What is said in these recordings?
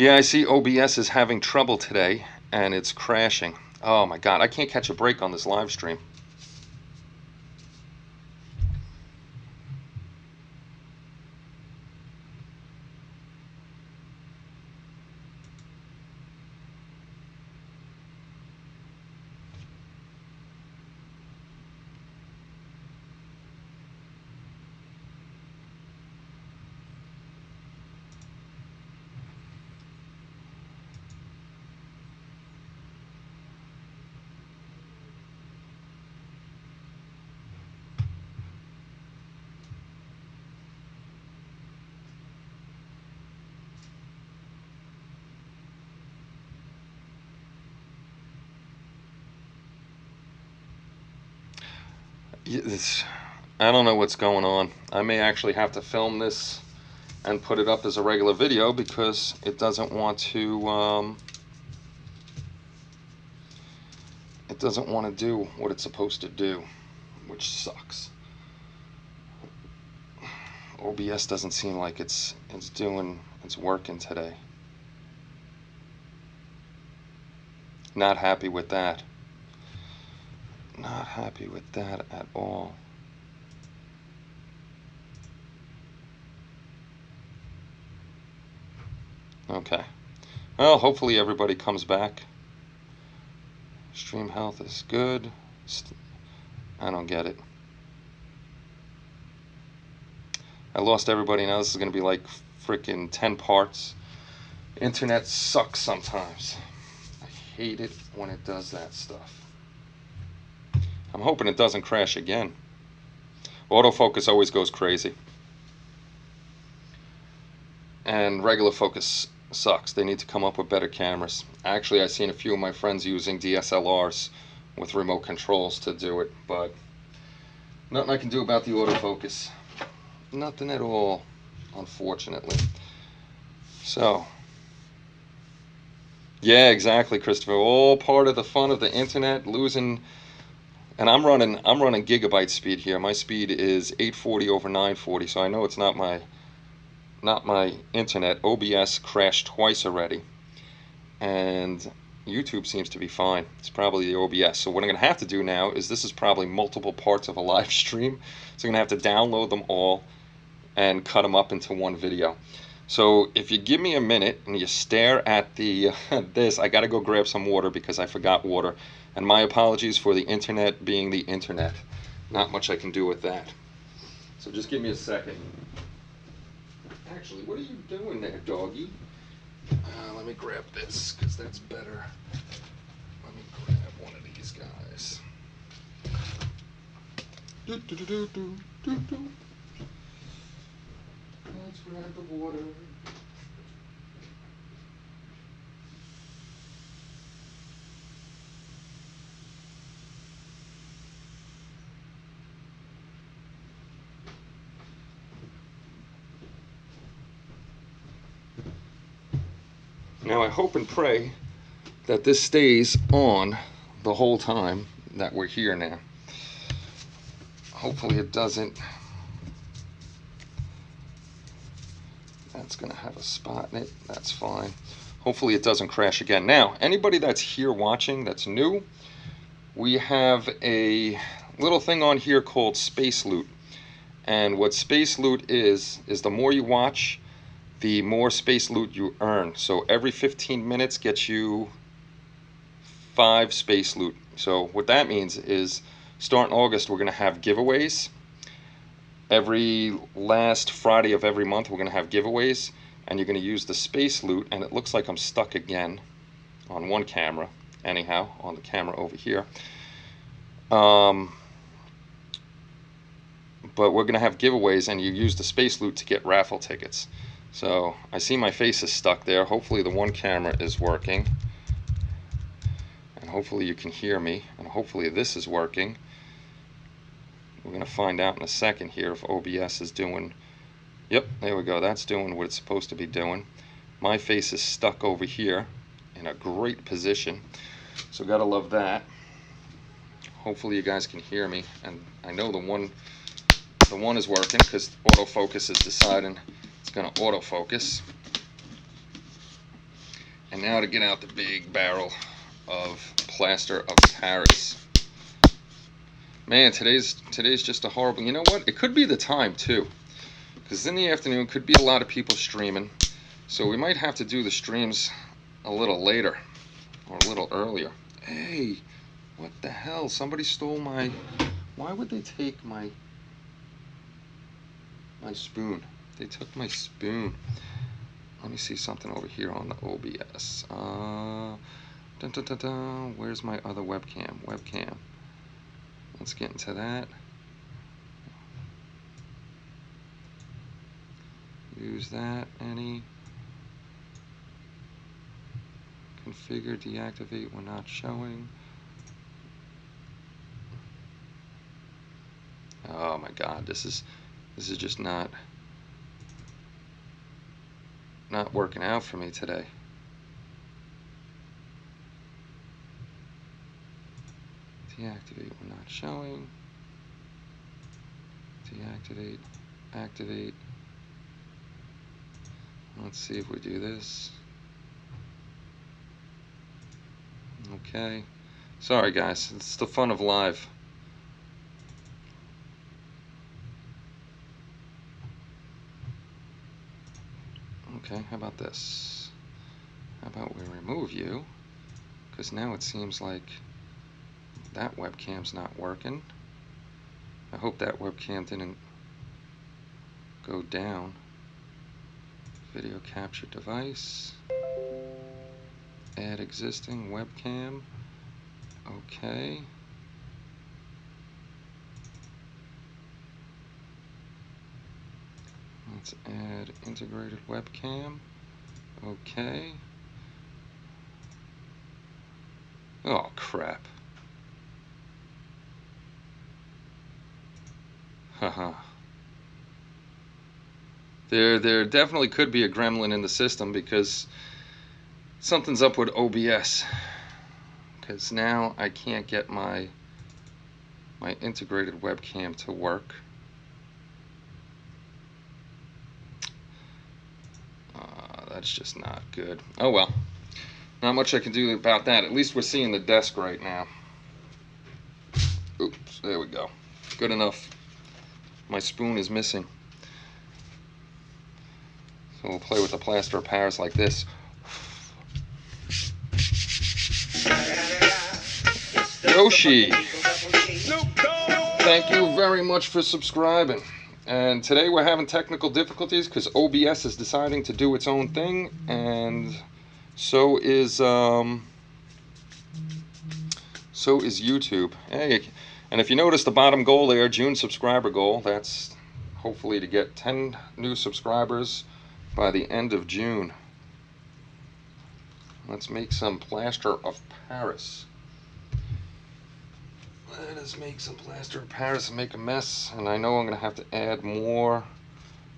Yeah, I see OBS is having trouble today, and it's crashing. Oh my God, I can't catch a break on this live stream. I don't know what's going on. I may actually have to film this and put it up as a regular video because it doesn't want to do what it's supposed to do, which sucks. OBS doesn't seem like it's working today. Not happy with that. Not happy with that at all. Okay. Well, hopefully everybody comes back. Stream health is good. I don't get it. I lost everybody. Now this is going to be like freaking 10 parts. Internet sucks sometimes. I hate it when it does that stuff. I'm hoping it doesn't crash again. Autofocus always goes crazy. And regular focus sucks. They need to come up with better cameras. Actually, I've seen a few of my friends using DSLRs with remote controls to do it, but nothing I can do about the autofocus. Nothing at all, unfortunately. So, yeah, exactly, Christopher. All part of the fun of the internet, losing. And I'm running gigabyte speed here. My speed is 840 over 940, so I know it's not my internet. OBS crashed twice already, and YouTube seems to be fine. It's probably the OBS. So what I'm going to have to do now is, this is probably multiple parts of a live stream, so I'm going to have to download them all and cut them up into one video. So if you give me a minute and you stare at the this, I got to go grab some water because I forgot water. And my apologies for the internet being the internet. Not much I can do with that. So just give me a second. Actually, what are you doing there, doggy? Let me grab this, because that's better. Let me grab one of these guys. Let's grab the water. Now I hope and pray that this stays on the whole time that we're here now. Hopefully it doesn't. That's going to have a spot in it. That's fine. Hopefully it doesn't crash again. Now, anybody that's here watching that's new, we have a little thing on here called Space Loot. And what Space Loot is the more you watch, the more Space Loot you earn. So every 15 minutes gets you 5 Space Loot. So what that means is, starting August, we're going to have giveaways. Every last Friday of every month, we're going to have giveaways, and you're going to use the Space Loot. And it looks like I'm stuck again on one camera. Anyhow, on the camera over here. But we're going to have giveaways, and you use the Space Loot to get raffle tickets. So I see my face is stuck there. Hopefully the one camera is working, and hopefully you can hear me, and hopefully this is working. We're going to find out in a second here if OBS is doing. Yep, there we go. That's doing what it's supposed to be doing. My face is stuck over here in a great position, so gotta love that. Hopefully you guys can hear me, and I know the one is working because autofocus is deciding it's going to autofocus. And now to get out the big barrel of plaster of Paris. Man, today's just a horrible. You know what? It could be the time too, because in the afternoon could be a lot of people streaming, so we might have to do the streams a little later or a little earlier. Hey, what the hell? Somebody stole my. Why would they take my spoon? They took my spoon. Let me see something over here on the OBS. Dun, dun, dun, dun. Where's my other webcam? Webcam. Let's get into that. Use that. Any. Configure, deactivate when not showing. Oh my God, this is just not working out for me today. Deactivate when not showing. Deactivate, activate. Let's see if we do this. Okay. Sorry guys, it's the fun of live. Okay, how about this? How about we remove you? Because now it seems like that webcam's not working. I hope that webcam didn't go down. Video capture device. Add existing webcam. Okay. Let's add integrated webcam. Okay. Oh crap. Haha. There definitely could be a gremlin in the system, because something's up with OBS. Because now I can't get my integrated webcam to work. That's just not good. Oh well. Not much I can do about that. At least we're seeing the desk right now. Oops, there we go. Good enough. My spoon is missing. So we'll play with the plaster of Paris like this. Yoshi! Thank you very much for subscribing. And today we're having technical difficulties because OBS is deciding to do its own thing, and so is YouTube. Hey, and if you notice the bottom goal there, June subscriber goal, that's hopefully to get 10 new subscribers by the end of June. Let's make some plaster of Paris. Let us make some plaster of Paris and make a mess. And I know I'm going to have to add more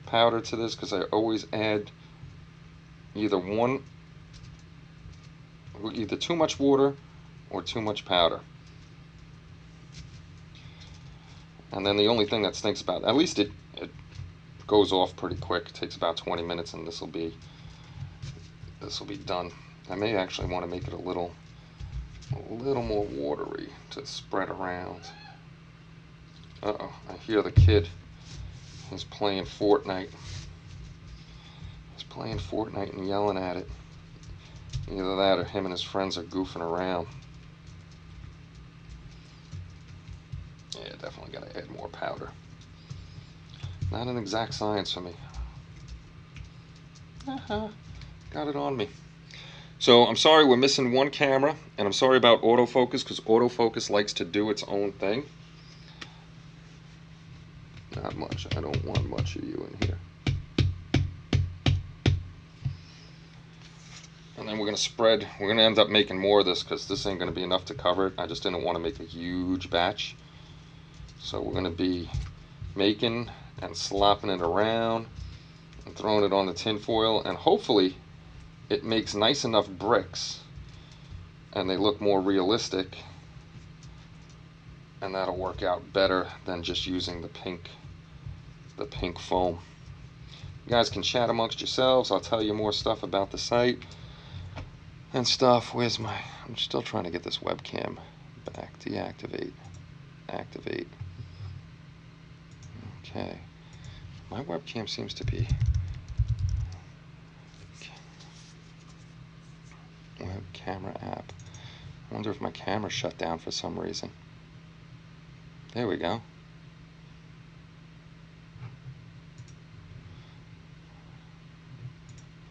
powder to this, because I always add either too much water or too much powder. And then the only thing that stinks about, at least it goes off pretty quick. It takes about 20 minutes, and this will be done. I may actually want to make it a little more watery to spread around. Uh-oh, I hear the kid. He's playing Fortnite. He's playing Fortnite and yelling at it. Either that or him and his friends are goofing around. Yeah, definitely got to add more powder. Not an exact science for me. Got it on me. So I'm sorry we're missing one camera, and I'm sorry about autofocus, because autofocus likes to do its own thing. Not much. I don't want much of you in here. And then we're going to spread. We're going to end up making more of this, because this ain't going to be enough to cover it. I just didn't want to make a huge batch. So we're going to be making and slopping it around and throwing it on the tin foil, and hopefully it makes nice enough bricks and they look more realistic, and that'll work out better than just using the pink foam. You guys can chat amongst yourselves. I'll tell you more stuff about the site. and stuff. Where's my... I'm still trying to get this webcam back. Deactivate. Activate. Okay. My webcam seems to be... Web camera app. I wonder if my camera shut down for some reason. There we go.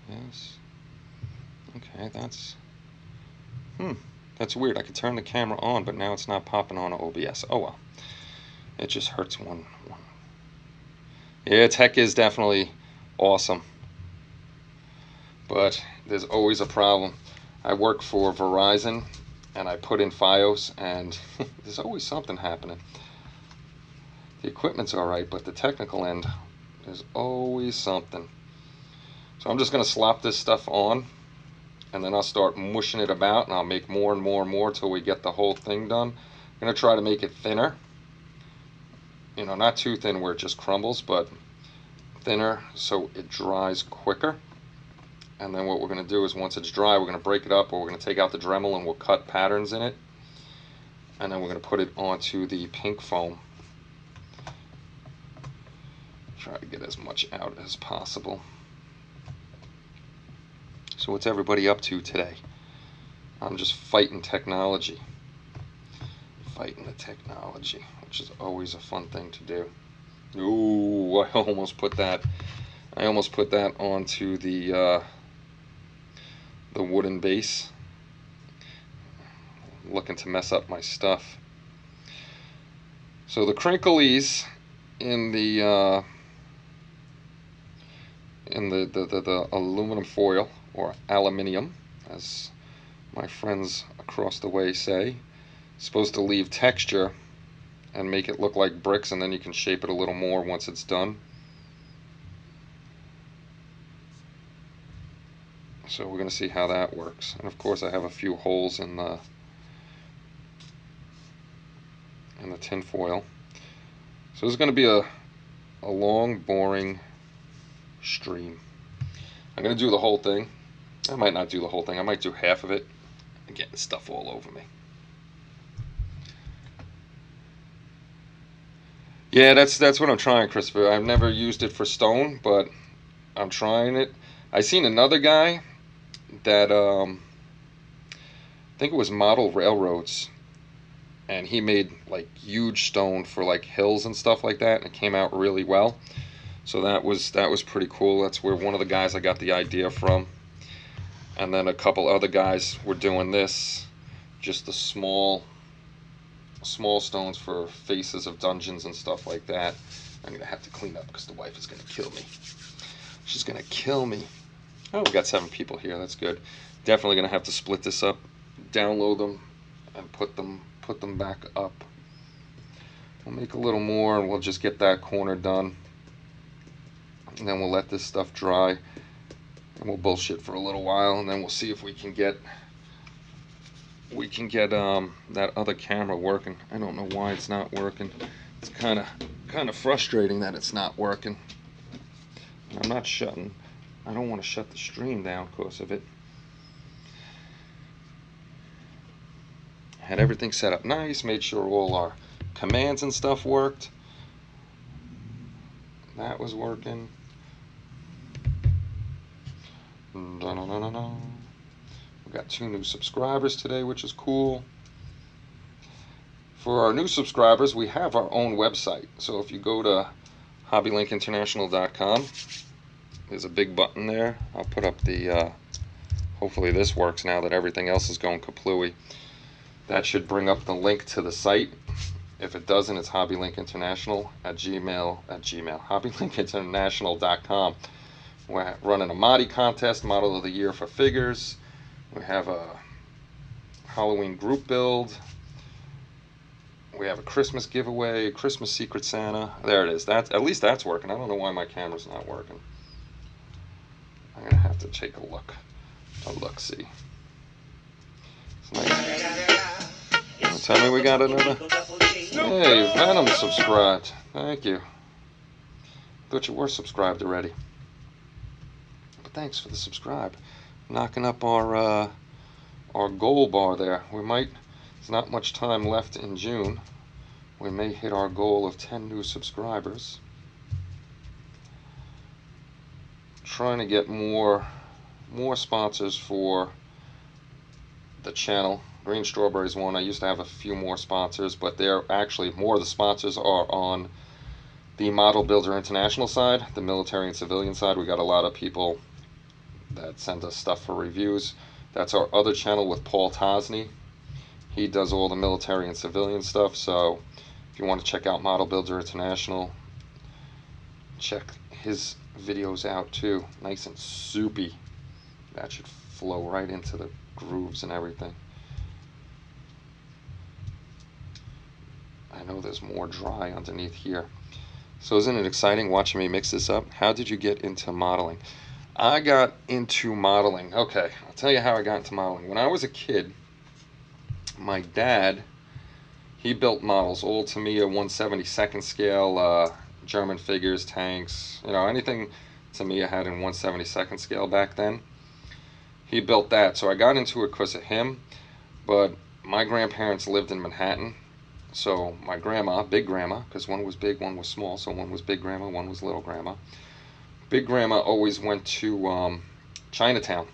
Yes. Okay, that's... That's weird. I could turn the camera on, but now it's not popping on OBS. Oh well. It just hurts one. Yeah, tech is definitely awesome. But there's always a problem. I work for Verizon, and I put in FiOS, and there's always something happening. The equipment's alright, but the technical end, there's always something. So I'm just going to slop this stuff on, and then I'll start mushing it about, and I'll make more and more and more till we get the whole thing done. I'm going to try to make it thinner. You know, not too thin where it just crumbles, but thinner so it dries quicker. And then what we're going to do is once it's dry, we're going to break it up, or we're going to take out the Dremel and we'll cut patterns in it. And then we're going to put it onto the pink foam. Try to get as much out as possible. So what's everybody up to today? I'm just fighting technology. Fighting the technology, which is always a fun thing to do. Ooh, I almost put that onto the wooden base. Looking to mess up my stuff. So the crinklies in the aluminum foil, or aluminium, as my friends across the way say, supposed to leave texture and make it look like bricks, and then you can shape it a little more once it's done. So we're going to see how that works. And of course I have a few holes in the tin foil. So this is going to be a long, boring stream. I'm going to do the whole thing. I might not do the whole thing. I might do half of it. I'm getting stuff all over me. Yeah, that's what I'm trying, Christopher. I've never used it for stone, but I'm trying it. I seen another guy that I think it was Model Railroads, and he made like huge stone for like hills and stuff like that, and it came out really well. So that was pretty cool. That's where one of the guys I got the idea from. And then a couple other guys were doing this, just the small stones for faces of dungeons and stuff like that. I'm gonna have to clean up because the wife is gonna kill me. She's gonna kill me. Oh, we got 7 people here. That's good. Definitely gonna have to split this up, download them, and put them back up. We'll make a little more, and we'll just get that corner done. And then we'll let this stuff dry, and we'll bullshit for a little while, and then we'll see if we can get that other camera working. I don't know why it's not working. It's kind of frustrating that it's not working. And I don't want to shut the stream down because of it. Had everything set up nice, made sure all our commands and stuff worked. That was working. We got 2 new subscribers today, which is cool. For our new subscribers, we have our own website. So if you go to hobbylinkinternational.com, there's a big button there. I'll put up the, hopefully this works now that everything else is going kaplooey. That should bring up the link to the site. If it doesn't, it's hobbylinkinternational@hobbylinkinternational.com. We're running a Modi contest, Model of the Year for figures. We have a Halloween group build. We have a Christmas giveaway, Christmas Secret Santa. There it is. At least that's working. I don't know why my camera's not working. I'm gonna have to take a look. See. Tell me we got another. Hey, Venom subscribed. Thank you. Thought you were subscribed already. But thanks for the subscribe. Knocking up our our goal bar there. There's not much time left in June. We may hit our goal of 10 new subscribers. Trying to get more sponsors for the channel. Green Strawberries one. I used to have a few more sponsors, but they're actually more of the sponsors are on the Model Builder International side, the military and civilian side. We got a lot of people that send us stuff for reviews. That's our other channel with Paul Tosny. He does all the military and civilian stuff. So if you want to check out Model Builder International, check his videos out too. Nice and soupy. That should flow right into the grooves and everything. I know there's more dry underneath here. So isn't it exciting watching me mix this up? How did you get into modeling? I got into modeling. Okay, I'll tell you how I got into modeling. When I was a kid, my dad, he built models, all Tamiya 1/72nd scale, German figures, tanks, anything Tamiya had in 1/72nd scale back then. He built that, so I got into it because of him. But my grandparents lived in Manhattan, so my grandma, big grandma, because one was big, one was small, so one was big grandma, one was little grandma. Big grandma always went to Chinatown,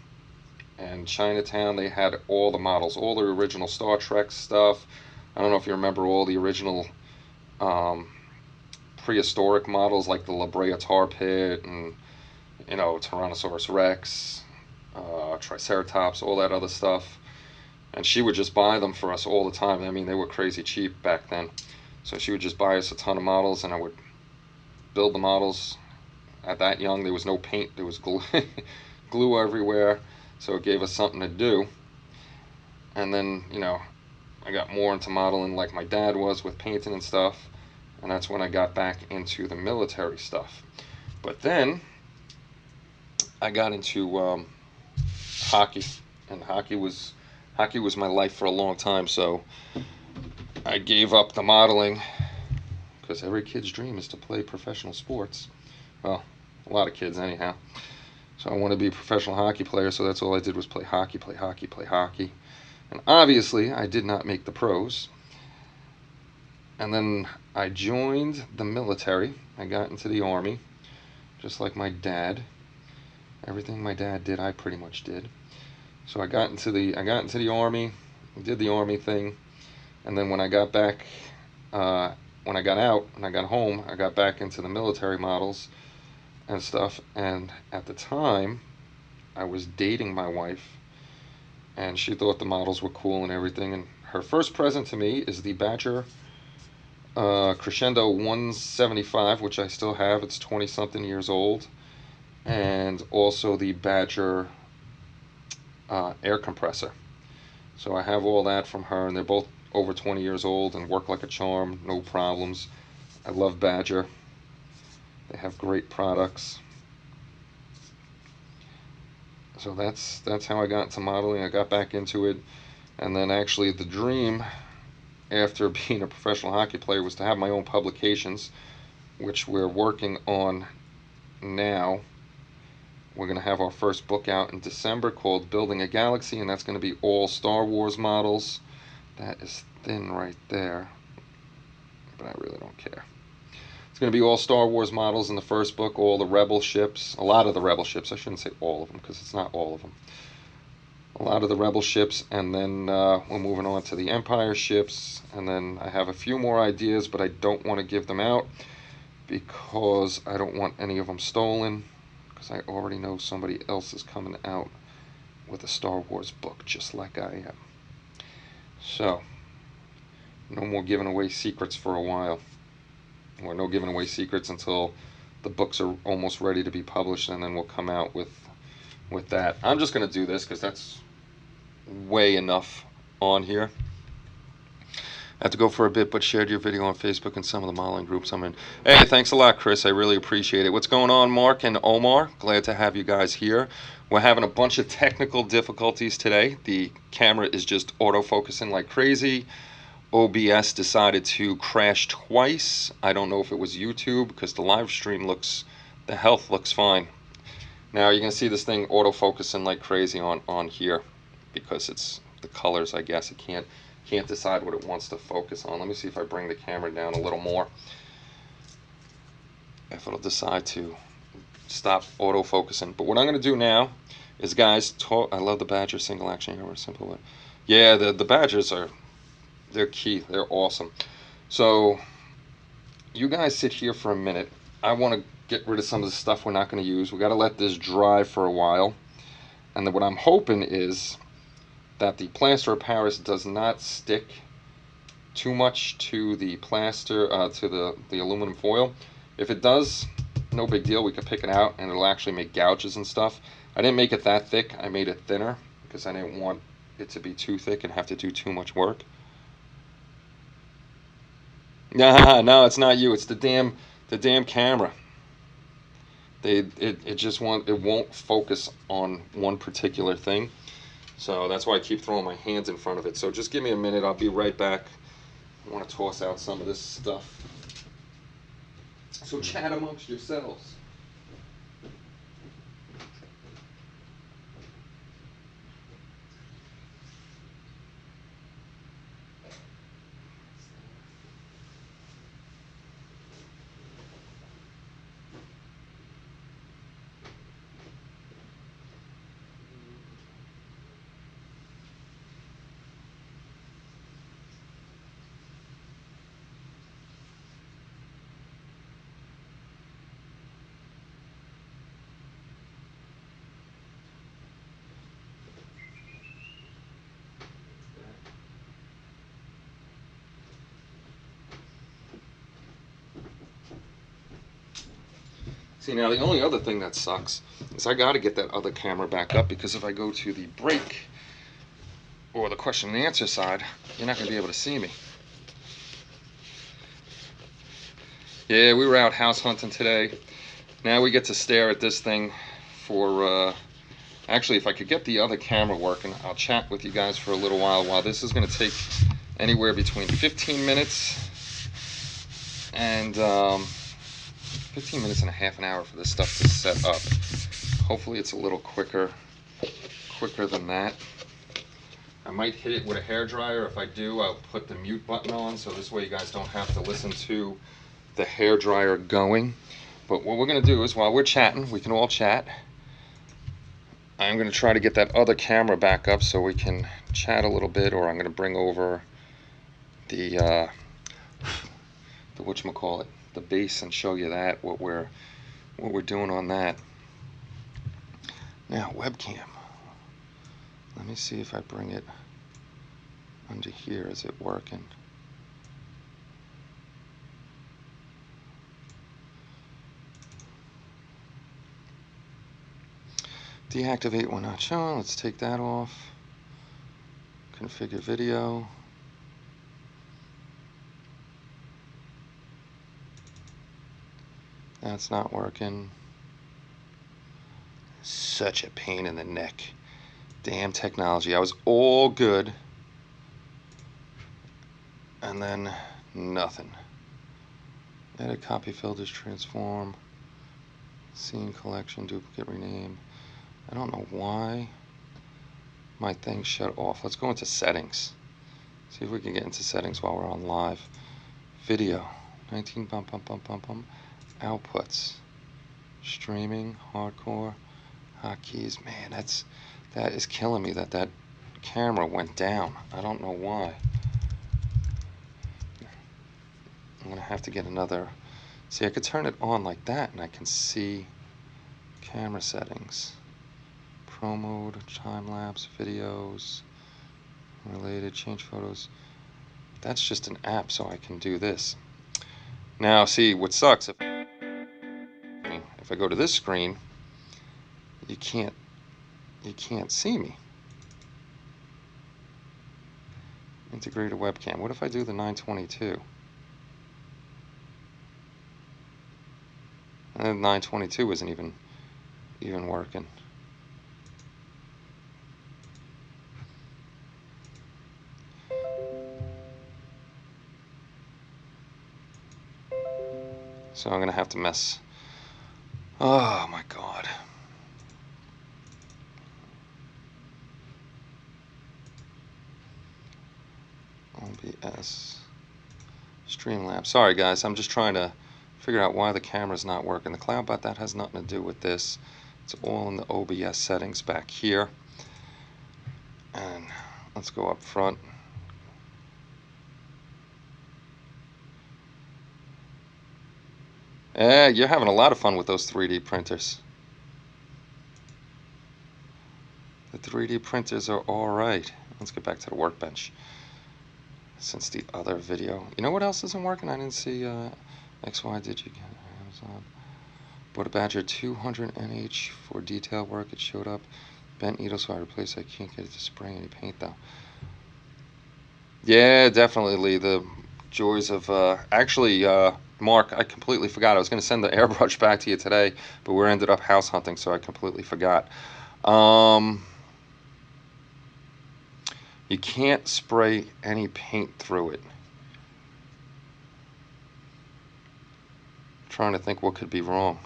and Chinatown they had all the models, all the original Star Trek stuff. I don't know if you remember all the original prehistoric models like the La Brea Tar Pit and Tyrannosaurus Rex, Triceratops, all that other stuff. And she would just buy them for us all the time. I mean, they were crazy cheap back then. So she would just buy us a ton of models, and I would build the models. At that young, there was no paint. There was glue, glue everywhere. So it gave us something to do. And then, I got more into modeling like my dad was with painting and stuff. And that's when I got back into the military stuff. But then I got into hockey. And hockey was my life for a long time. So I gave up the modeling because every kid's dream is to play professional sports. Well, a lot of kids anyhow. So I want to be a professional hockey player, so that's all I did was play hockey. And obviously, I did not make the pros. And then I joined the military. I got into the Army, just like my dad. Everything my dad did, I pretty much did. So I got into the Army, did the Army thing, and then when I got back, when I got out and I got home, I got back into the military models and stuff. And at the time, I was dating my wife, and she thought the models were cool and everything. And her first present to me is the Badger Crescendo 175, which I still have. It's 20-something years old. And also the Badger air compressor. So I have all that from her, and they're both over 20 years old and work like a charm, no problems. I love Badger. They have great products. So that's how I got into modeling. I got back into it, and then actually the dream after being a professional hockey player was to have my own publications, which we're working on now. We're going to have our first book out in December called Building a Galaxy, and that's going to be all Star Wars models. That is thin right there, but I really don't care. It's going to be all Star Wars models in the first book, all the Rebel ships, a lot of the Rebel ships. I shouldn't say all of them because it's not all of them. A lot of the Rebel ships, and then we're moving on to the Empire ships, and then I have a few more ideas, but I don't want to give them out because I don't want any of them stolen, because I already know somebody else is coming out with a Star Wars book just like I am. So, no more giving away secrets for a while. Or no giving away secrets until the books are almost ready to be published, and then we'll come out with that. I'm just going to do this because that's way enough on here. I have to go for a bit, but shared your video on Facebook and some of the modeling groups I'm in. Hey, thanks a lot, Chris. I really appreciate it. What's going on, Mark and Omar? Glad to have you guys here. We're having a bunch of technical difficulties today. The camera is just autofocusing like crazy. OBS decided to crash twice. I don't know if it was YouTube because the live stream the health looks fine. Now you're going to see this thing autofocusing like crazy on here because it's the colors, I guess. It can't decide what it wants to focus on. Let me see if I bring the camera down a little more. If it'll decide to stop autofocusing. But what I'm going to do now is, guys, I love the Badger single action camera, simple way. Yeah, the Badgers they're key. They're awesome. So you guys sit here for a minute. I want to get rid of some of the stuff we're not going to use. We got to let this dry for a while. And then what I'm hoping is that the plaster of Paris does not stick too much to the plaster, to the aluminum foil. If it does, no big deal. We could pick it out and it'll actually make gouges and stuff. I didn't make it that thick. I made it thinner because I didn't want it to be too thick and have to do too much work. Nah, no, it's not you. It's the damn camera. It won't focus on one particular thing. So that's why I keep throwing my hands in front of it. So just give me a minute. I'll be right back. I want to toss out some of this stuff. So chat amongst yourselves. See, now the only other thing that sucks is I got to get that other camera back up, because if I go to the break or the question and answer side, you're not going to be able to see me. Yeah, we were out house hunting today. Now we get to stare at this thing for, actually, if I could get the other camera working, I'll chat with you guys for a little while this is going to take anywhere between 15 minutes and 15 minutes and a half an hour for this stuff to set up. Hopefully it's a little quicker than that. I might hit it with a hairdryer. If I do, I'll put the mute button on, so this way you guys don't have to listen to the hairdryer going. But what we're going to do is, while we're chatting, we can all chat. I'm going to try to get that other camera back up so we can chat a little bit, or I'm going to bring over the whatchamacallit, the base, and show you that, what we're doing on that. Now, webcam. Let me see if I bring it under here. Is it working? Deactivate when not shown. Let's take that off. Configure video. That's not working. Such a pain in the neck. Damn technology. I was all good, and then nothing. Edit, copy, filters, transform, scene collection, duplicate, rename. I don't know why my thing shut off. Let's go into settings. See if we can get into settings while we're on live. Video, 19 bump. Outputs, streaming, hardcore, hotkeys. Man, that is killing me that camera went down. I don't know why. I'm gonna have to get another. See, I could turn it on like that and I can see camera settings, pro mode, time lapse, videos, related, change photos. That's just an app, so I can do this. Now, see, what sucks, if I go to this screen, you can't see me. Integrated webcam. What if I do the 922? And 922 isn't even working. So I'm gonna have to mess. Oh my God. . OBS Streamlabs. Sorry guys, I'm just trying to figure out why the camera's not working. The CloudBot, that has nothing to do with this. It's all in the OBS settings back here. And let's go up front. Yeah, you're having a lot of fun with those 3D printers. The 3D printers are all right. Let's get back to the workbench. Since the other video, you know what else isn't working? I didn't see XY. Did you get Amazon? Bought a Badger 200 NH for detail work. It showed up. Bent needle, so I replaced. I can't get it to spray any paint though. Yeah, definitely the joys of actually. Mark, I completely forgot. I was going to send the airbrush back to you today, but we ended up house hunting, so I completely forgot. You can't spray any paint through it. I'm trying to think what could be wrong.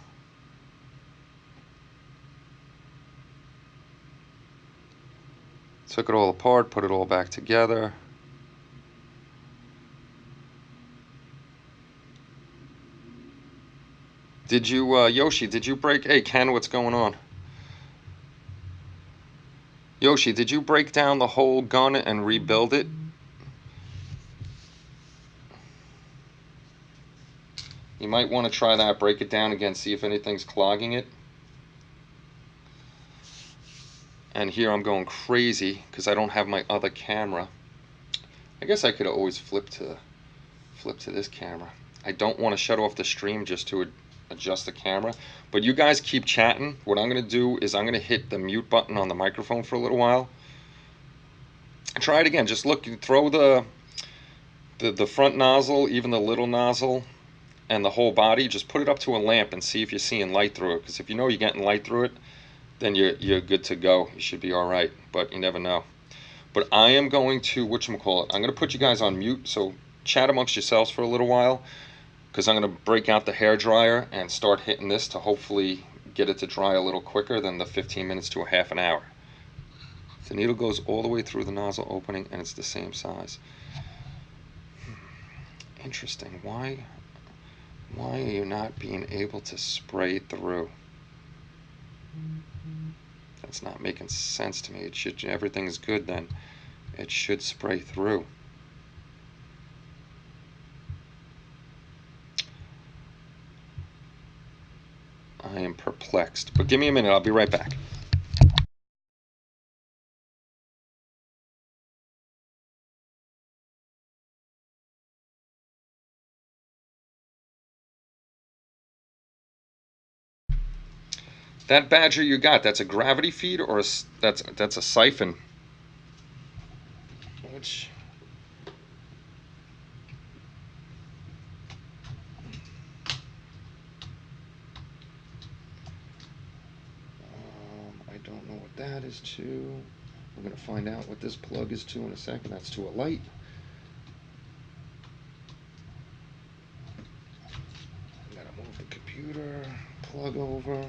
Took it all apart, put it all back together. Did you, Yoshi, did you break? Hey, Ken, what's going on? Yoshi, did you break down the whole gun and rebuild it? You might want to try that. Break it down again, see if anything's clogging it. And here I'm going crazy because I don't have my other camera. I guess I could always flip to this camera. I don't want to shut off the stream just to adjust the camera, but you guys keep chatting. What I'm going to do is I'm going to hit the mute button on the microphone for a little while. Try it again. Just look, throw the front nozzle, even the little nozzle, and the whole body. Just put it up to a lamp and see if you're seeing light through it. Because if you know you're getting light through it, then you're good to go. You should be all right, but you never know. But I am going to whatchamacallit. I'm going to put you guys on mute, so chat amongst yourselves for a little while. Because I'm going to break out the hair dryer and start hitting this to hopefully get it to dry a little quicker than the 15 minutes to a half an hour. The needle goes all the way through the nozzle opening and it's the same size. Interesting. Why are you not being able to spray through? That's not making sense to me. It should, everything's good then. It should spray through. I am perplexed, but give me a minute, I'll be right back. That Badger you got, that's a gravity feed or that's a siphon? Which I don't know what that is to. We're going to find out what this plug is to in a second. That's to a light. I gotta move the computer plug over.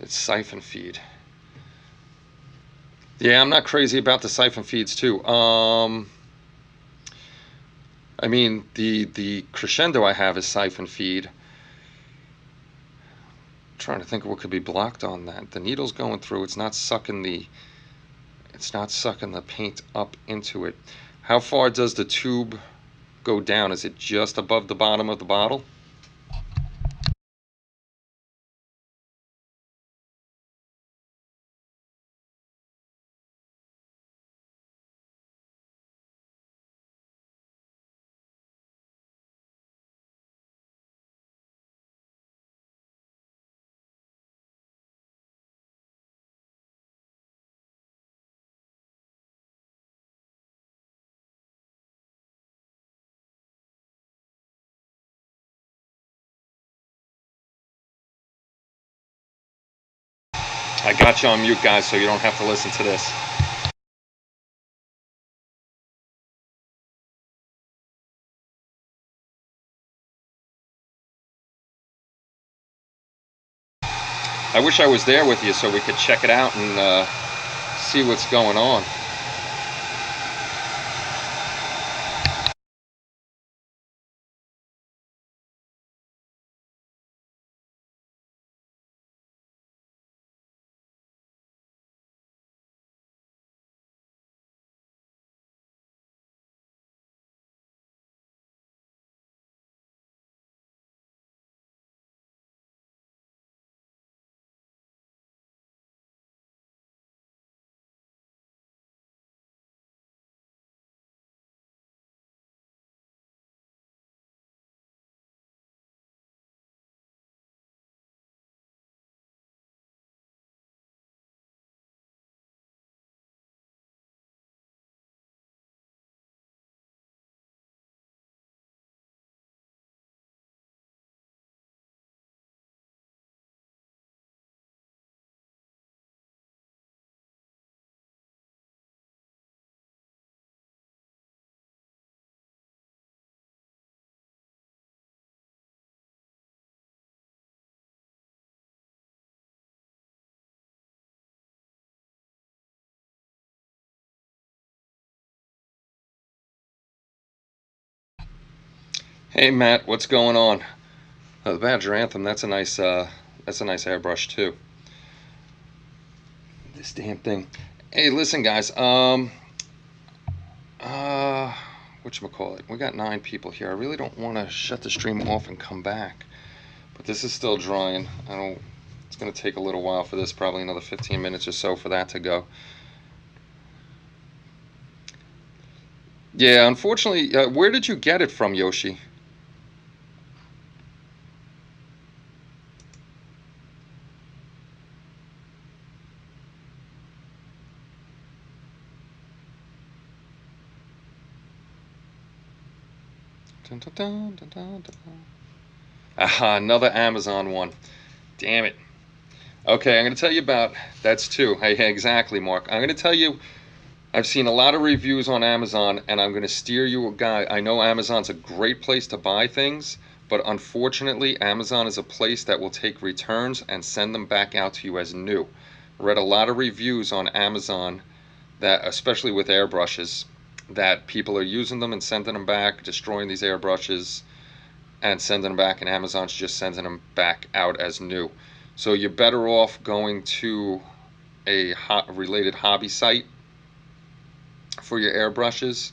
It's siphon feed. Yeah, I'm not crazy about the siphon feeds too. I mean, the crescendo I have is siphon feed. I'm trying to think of what could be blocked on that. The needle's going through. It's not sucking the paint up into it. How far does the tube go down? Is it just above the bottom of the bottle? I got you on mute, guys, so you don't have to listen to this. I wish I was there with you so we could check it out and see what's going on. Hey Matt, what's going on? The Badger Anthem. That's a nice airbrush too. This damn thing. Hey, listen, guys. Uh, whatchamacallit? We got 9 people here. I really don't want to shut the stream off and come back, but this is still drying. I don't. It's gonna take a little while for this. Probably another 15 minutes or so for that to go. Yeah, unfortunately. Where did you get it from, Yoshi? Dun, dun, dun, dun, dun, dun. Aha, another Amazon one. Damn it. Okay, I'm going to tell you about that's two. Hey, exactly, Mark. I'm going to tell you. I've seen a lot of reviews on Amazon, and I'm going to steer you a guy. I know Amazon's a great place to buy things, but unfortunately, Amazon is a place that will take returns and send them back out to you as new. I read a lot of reviews on Amazon that, especially with airbrushes, that people are using them and sending them back, destroying these airbrushes and sending them back, and Amazon's just sending them back out as new. So you're better off going to a related hobby site for your airbrushes.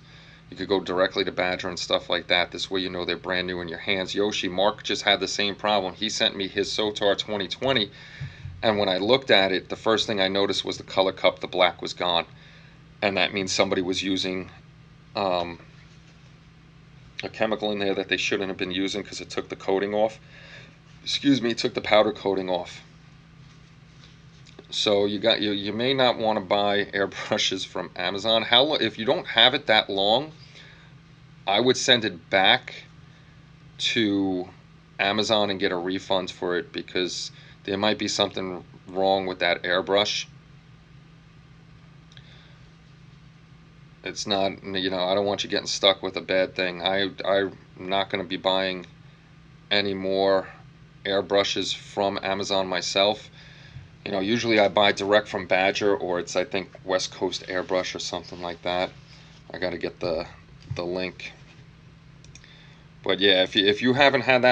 You could go directly to Badger and stuff like that. This way you know they're brand new in your hands. Yoshi, Mark just had the same problem. He sent me his Sotar 2020, and when I looked at it, the first thing I noticed was the color cup, the black was gone. And that means somebody was using a chemical in there that they shouldn't have been using because it took the coating off. Excuse me, it took the powder coating off. So you may not want to buy airbrushes from Amazon. If you don't have it that long, I would send it back to Amazon and get a refund for it, because there might be something wrong with that airbrush. It's not, I don't want you getting stuck with a bad thing. I'm not going to be buying any more airbrushes from Amazon myself. Usually I buy direct from Badger, or it's, I think, West Coast Airbrush or something like that. I got to get the link. But yeah, if you haven't had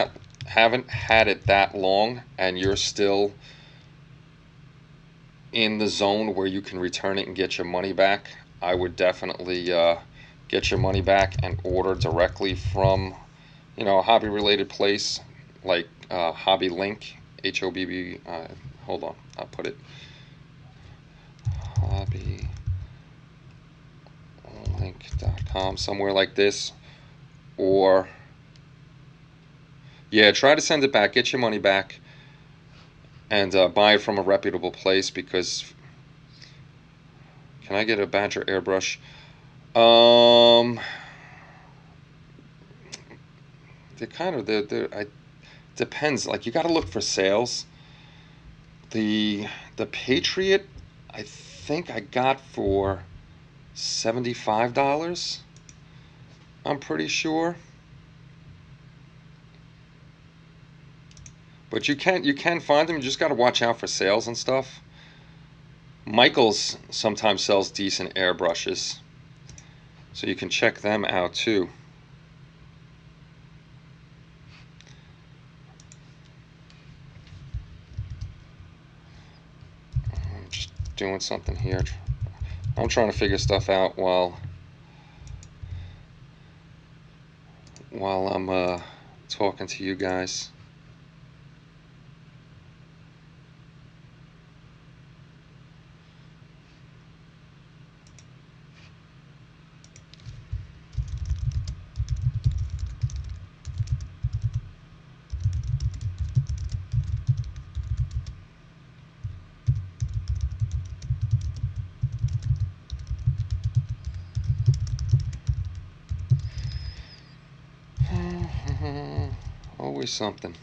it that long and you're still in the zone where you can return it and get your money back, I would definitely get your money back and order directly from a hobby related place like Hobby Link, HOBB. Hold on, I'll put it. Hobbylink.com, somewhere like this. Or yeah, try to send it back, get your money back, and buy it from a reputable place. Because can I get a Badger airbrush? They're kind of depends. Like, you got to look for sales. The Patriot, I think I got for $75. I'm pretty sure. But you can find them. You just got to watch out for sales and stuff. Michaels sometimes sells decent airbrushes, so you can check them out too. I'm just doing something here. I'm trying to figure stuff out while I'm talking to you guys. Always something.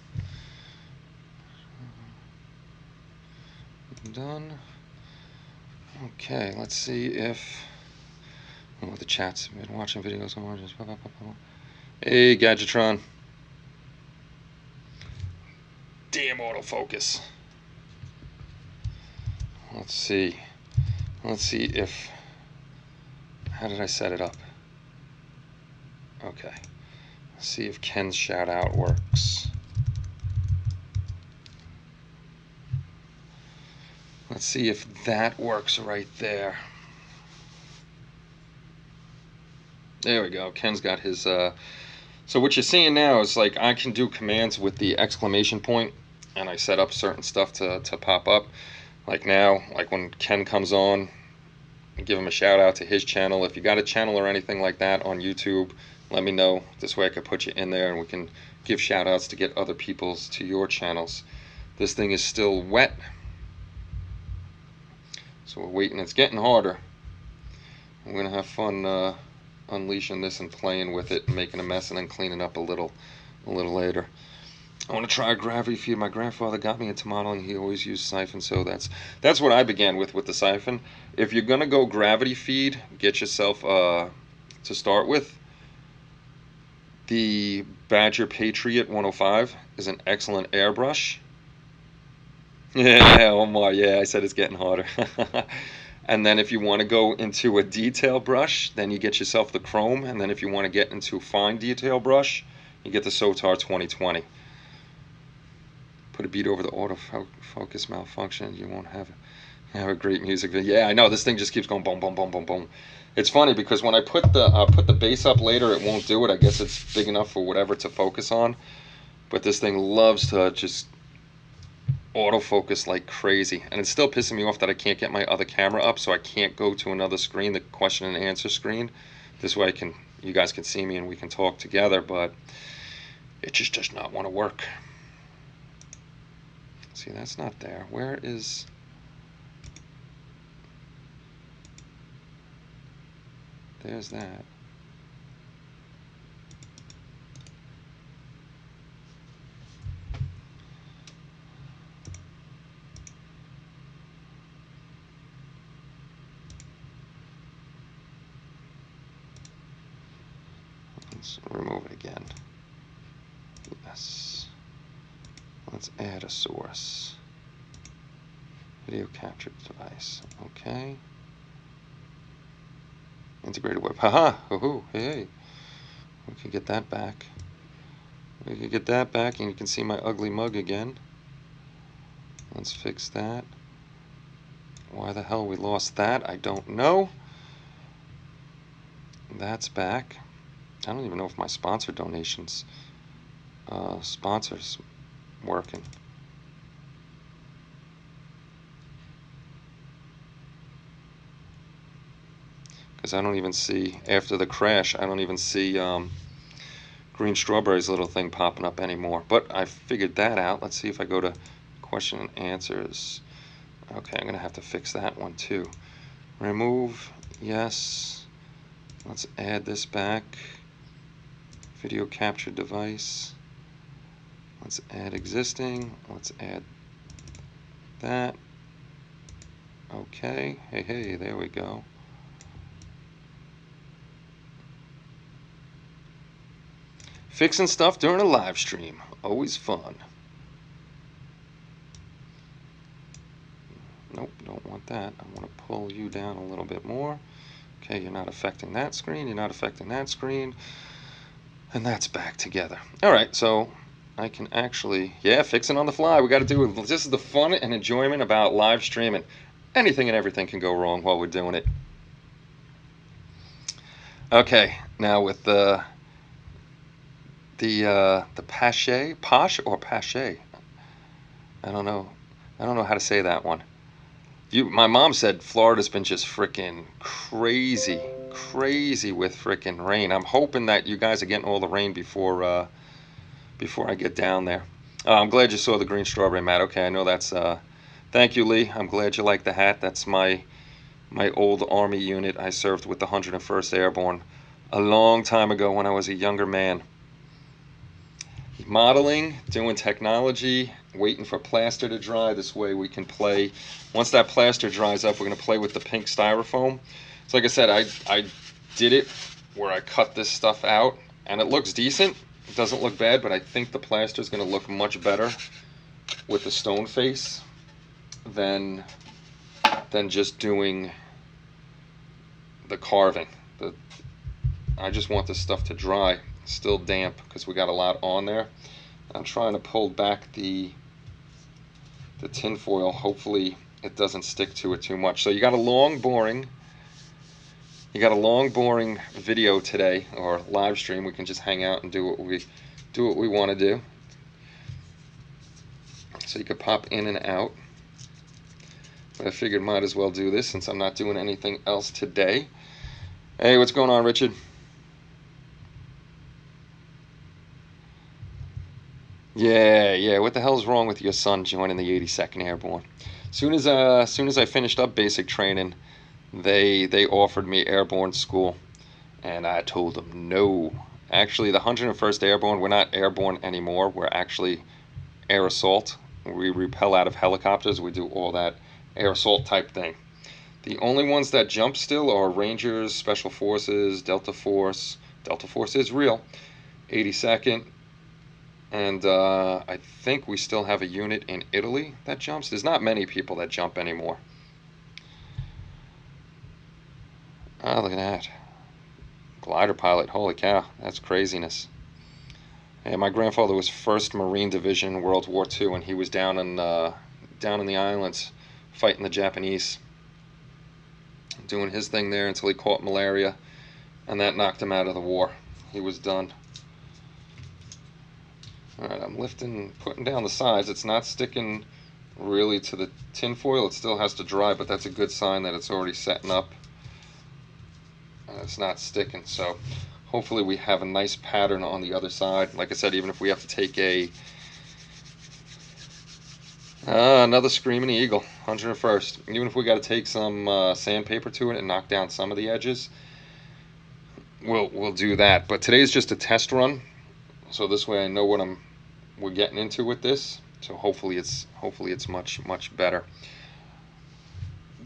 Done. Okay, let's see if the chat's been watching videos on oranges. Hey, Gadgetron. Damn autofocus. Let's see if, how did I set it up? Okay, see if Ken's shout out works. Let's see if that works right there. There we go. Ken's got his. So what you're seeing now is like I can do commands with the exclamation point, and I set up certain stuff to pop up. Like now, like when Ken comes on, give him a shout out to his channel. If you got a channel or anything like that on YouTube, let me know. This way I could put you in there and we can give shout outs to get other people's to your channels. This thing is still wet, so we're waiting. It's getting harder. We're gonna have fun unleashing this and playing with it and making a mess and then cleaning up a little later. I want to try a gravity feed. My grandfather got me into modeling. He always used siphon, so that's what I began with the siphon. If you're gonna go gravity feed, get yourself to start with. The Badger Patriot 105 is an excellent airbrush. Yeah, Omar, yeah, I said it's getting harder. And then if you want to go into a detail brush, then you get yourself the Chrome. And then if you want to get into fine detail brush, you get the Sotar 2020. Put a beat over the autofocus malfunction. You won't have a great music video. Yeah, I know. This thing just keeps going boom, boom, boom, boom, boom. It's funny because when I put the bass up later, it won't do it. I guess it's big enough for whatever to focus on. But this thing loves to just autofocus like crazy, and it's still pissing me off that I can't get my other camera up, so I can't go to another screen, the question and answer screen. This way you guys can see me and we can talk together, but it just does not want to work. See, that's not there. Where is... There's that. Let's remove it again. Yes. Let's add a source. Video capture device. Okay. Integrated web. Haha. Hoo-hoo. Hey. We can get that back. We can get that back, and you can see my ugly mug again. Let's fix that. Why the hell we lost that, I don't know. That's back. I don't even know if my sponsor donations sponsors working. Because I don't even see, after the crash, I don't even see Green Strawberry's little thing popping up anymore. But I figured that out. Let's see if I go to question and answers. Okay, I'm going to have to fix that one too. Remove, yes. Let's add this back. Video capture device. Let's add existing. Let's add that. Okay, hey, there we go. Fixing stuff during a live stream, always fun. Nope, don't want that. I want to pull you down a little bit more. Okay, you're not affecting that screen, you're not affecting that screen. And that's back together. Alright, so I can actually, yeah, fixing on the fly. We got to do it. This is the fun and enjoyment about live streaming. Anything and everything can go wrong while we're doing it. Okay, now with the Posh or Pache? I don't know how to say that one. My mom said Florida's been just freaking crazy with freaking rain. I'm hoping that you guys are getting all the rain before I get down there. I'm glad you saw the green strawberry, Matt. Okay, I know that's thank you, Lee. I'm glad you like the hat. That's my old Army unit. I served with the 101st Airborne a long time ago when I was a younger man. Modeling, doing technology, waiting for plaster to dry. This way we can play. Once that plaster dries up, we're going to play with the pink styrofoam. So like I said, I did it where I cut this stuff out, and it looks decent. It doesn't look bad, but I think the plaster is going to look much better with the stone face than just doing the carving. I just want this stuff to dry. Still damp because we got a lot on there. I'm trying to pull back the tin foil. Hopefully it doesn't stick to it too much. So you got a long, boring video today, or live stream. We can just hang out and do what we want to do. So you could pop in and out. But I figured might as well do this since I'm not doing anything else today. Hey, what's going on, Richard? Yeah. What the hell's wrong with your son joining the 82nd Airborne? Soon as I finished up basic training, they offered me airborne school, and I told them no. Actually, the 101st Airborne, we're not airborne anymore. We're actually air assault. We repel out of helicopters. We do all that air assault type thing. The only ones that jump still are Rangers, Special Forces, Delta Force. Delta Force is real. 82nd. And I think we still have a unit in Italy that jumps. There's not many people that jump anymore. Oh, look at that. Glider pilot. Holy cow. That's craziness. And my grandfather was 1st Marine Division, World War II, and he was down in the islands fighting the Japanese, doing his thing there until he caught malaria, and that knocked him out of the war. He was done. Alright, I'm putting down the sides. It's not sticking really to the tin foil. It still has to dry, but that's a good sign that it's already setting up. And it's not sticking, so hopefully we have a nice pattern on the other side. Like I said, even if we have to take another Screaming Eagle, 101st. Even if we got to take some sandpaper to it and knock down some of the edges, we'll do that. But today's just a test run, so this way I know what we're getting into with this. So hopefully it's much better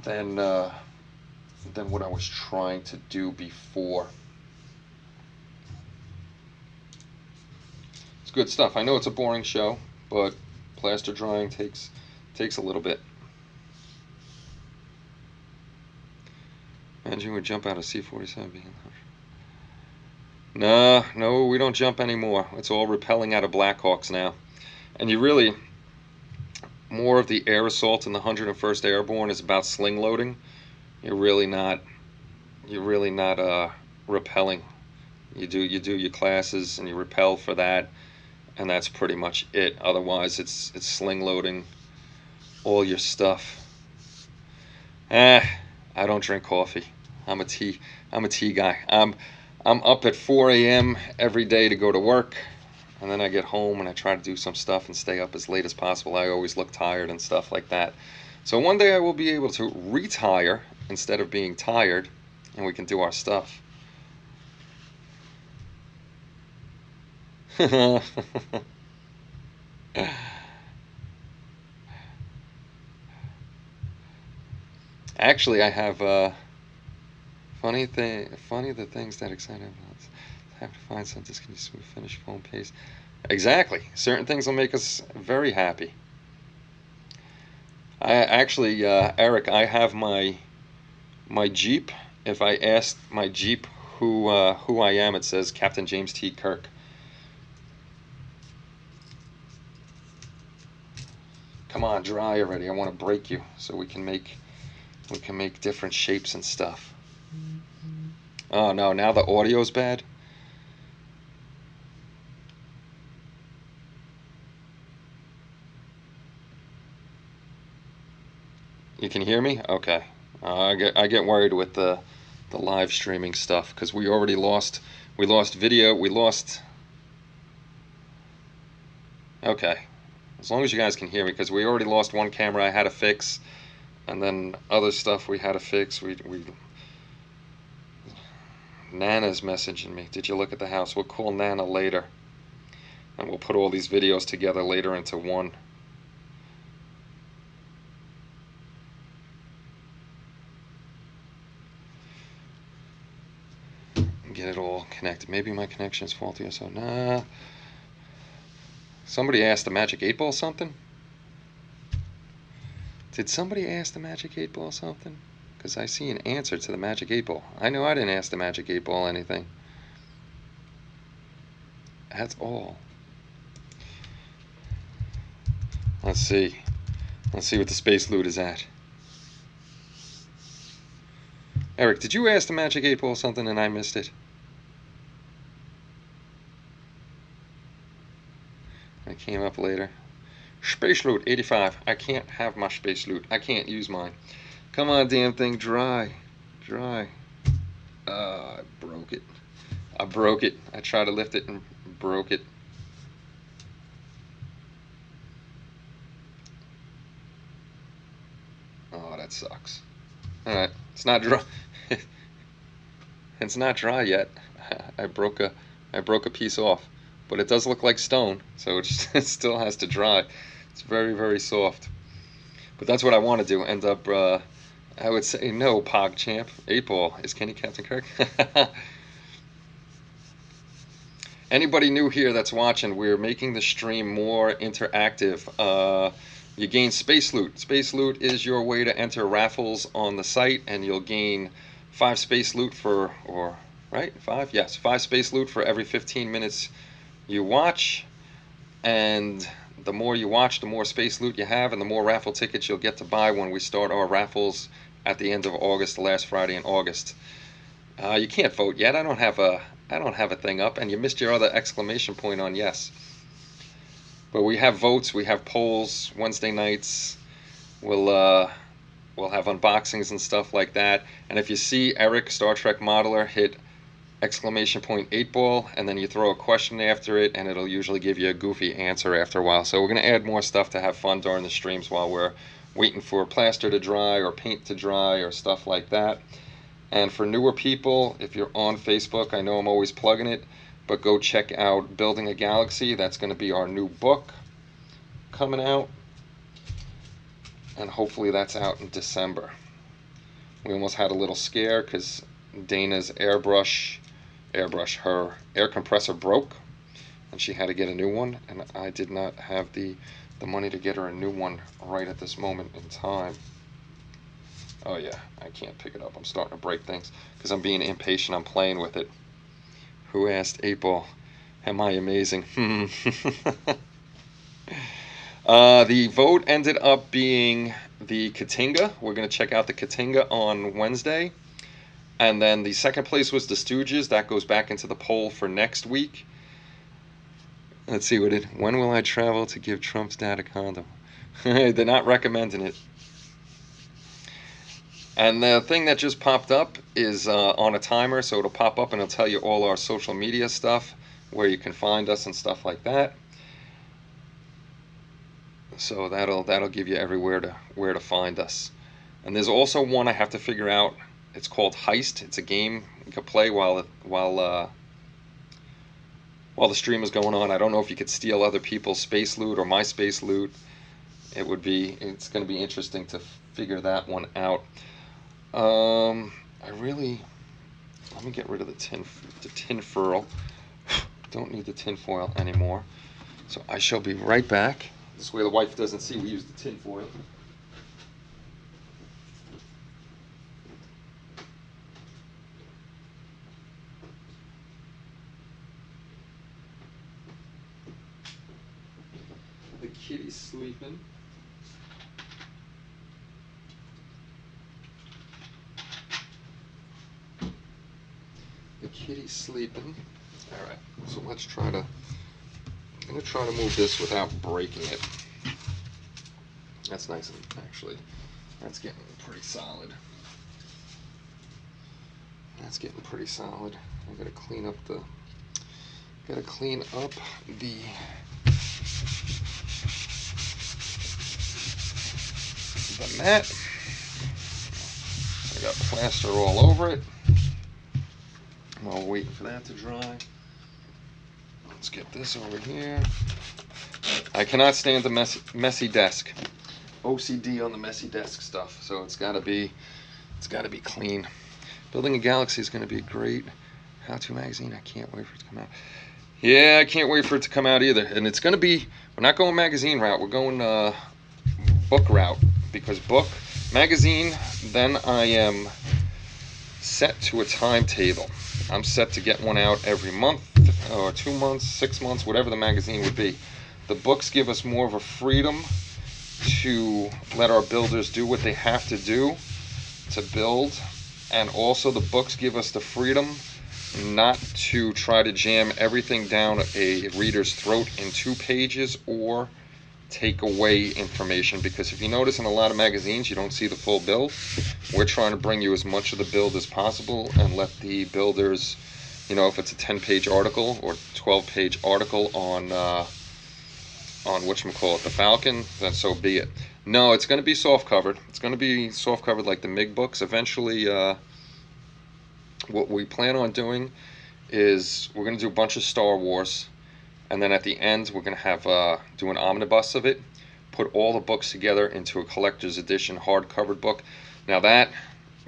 than what I was trying to do before. It's good stuff. I know it's a boring show, but plaster drying takes a little bit. Imagine we jump out of C-47 being No, we don't jump anymore. It's all repelling out of Blackhawks now. And more of the air assault in the 101st Airborne is about sling loading. You're really not repelling. You do your classes and you repel for that, and that's pretty much it. Otherwise it's sling loading all your stuff. I don't drink coffee. I'm a tea guy. I'm up at 4 a.m. every day to go to work, and then I get home and I try to do some stuff and stay up as late as possible. I always look tired and stuff like that. So one day I will be able to retire instead of being tired, and we can do our stuff. Actually, I have funny the things that excite everyone. Have to find something that can be smooth finish, foam paste. Exactly. Certain things will make us very happy. I actually, Eric, I have my Jeep. If I ask my Jeep who I am, it says Captain James T. Kirk. Come on, dry already. I want to break you so we can make different shapes and stuff. Oh no, now the audio's bad. You can hear me? Okay. I get worried with the live streaming stuff because we already lost video. Okay. As long as you guys can hear me, because we already lost one camera I had to fix, and then other stuff we had to fix. Nana's messaging me. Did you look at the house? We'll call Nana later, and we'll put all these videos together later into one. Get it all connected. Maybe my connection is faulty or so. Nah. Somebody asked the Magic 8 Ball something? Did somebody ask the Magic 8 Ball something? Because I see an answer to the Magic 8 Ball. I know I didn't ask the Magic 8 Ball anything. at all. Let's see. Let's see what the space loot is at. Eric, did you ask the Magic 8 Ball something and I missed it? It came up later. Space loot 85. I can't have my space loot. I can't use mine. Come on, damn thing, dry. Dry. I broke it. I broke it. I tried to lift it and broke it. Oh, that sucks. Alright, it's not dry. It's not dry yet. I broke a piece off. But it does look like stone, so it still has to dry. It's very, very soft. But that's what I want to do. End up, I would say no, PogChamp. 8 Ball. Is Kenny Captain Kirk? Anybody new here that's watching, we're making the stream more interactive. You gain space loot. Space loot is your way to enter raffles on the site, and you'll gain 5 space loot for, or, right? 5? Yes, 5 space loot for every 15 minutes you watch. And the more you watch, the more space loot you have, and the more raffle tickets you'll get to buy when we start our raffles at the end of August, the last Friday in August. You can't vote yet. I don't have a thing up, and you missed your other exclamation point on yes. But we have votes, we have polls Wednesday nights. We'll have unboxings and stuff like that. And if you see Eric, Star Trek Modeler, hit exclamation point 8 Ball, and then you throw a question after it, and it'll usually give you a goofy answer after a while. So we're going to add more stuff to have fun during the streams while we're waiting for plaster to dry or paint to dry or stuff like that. And for newer people, if you're on Facebook, I know I'm always plugging it, but go check out Building a Galaxy. That's going to be our new book coming out, and hopefully that's out in December. We almost had a little scare because Dana's airbrush, her air compressor broke, and she had to get a new one, and I did not have the money to get her a new one right at this moment in time. Oh yeah, I can't pick it up. I'm starting to break things because I'm being impatient. I'm playing with it. Who asked 8 Ball? Am I amazing? The vote ended up being the Katinga. We're going to check out the Katinga on Wednesday. And then the second place was the Stooges. That goes back into the poll for next week. Let's see what it. When will I travel to give Trump's dad a condom? They're not recommending it. And the thing that just popped up is on a timer, so it'll pop up and it'll tell you all our social media stuff, where you can find us and stuff like that. So that'll give you everywhere where to find us. And there's also one I have to figure out. It's called Heist. It's a game you can play while the stream is going on. I don't know if you could steal other people's space loot or my space loot. It's going to be interesting to figure that one out. Let me get rid of the tin foil. Don't need the tin foil anymore. So I shall be right back. This way the wife doesn't see we use the tin foil. The kitty's sleeping. The kitty's sleeping. All right, so I'm going to try to move this without breaking it. That's nice, actually. That's getting pretty solid. That's getting pretty solid. I gotta clean up the mat. I got plaster all over it. While we're waiting for that to dry. Let's get this over here. I cannot stand the messy desk. OCD on the messy desk stuff. So it's gotta be clean. Building a Galaxy is gonna be a great how-to magazine. I can't wait for it to come out. Yeah, I can't wait for it to come out either. And it's gonna be, we're not going magazine route, we're going book route. Because book, magazine, then I am set to a timetable. I'm set to get one out every month or 2 months, 6 months, whatever the magazine would be. The books give us more of a freedom to let our builders do what they have to do to build, and also the books give us the freedom not to try to jam everything down a reader's throat in 2 pages or take away information, because if you notice in a lot of magazines you don't see the full build. We're trying to bring you as much of the build as possible and let the builders, you know, if it's a 10-page article or 12-page article on whatchamacallit, the Falcon, then so be it. No, it's going to be soft covered. It's going to be soft covered like the MiG books. Eventually, what we plan on doing is we're going to do a bunch of Star Wars, and then at the end we're going to have do an omnibus of it, put all the books together into a collector's edition hard-covered book. Now that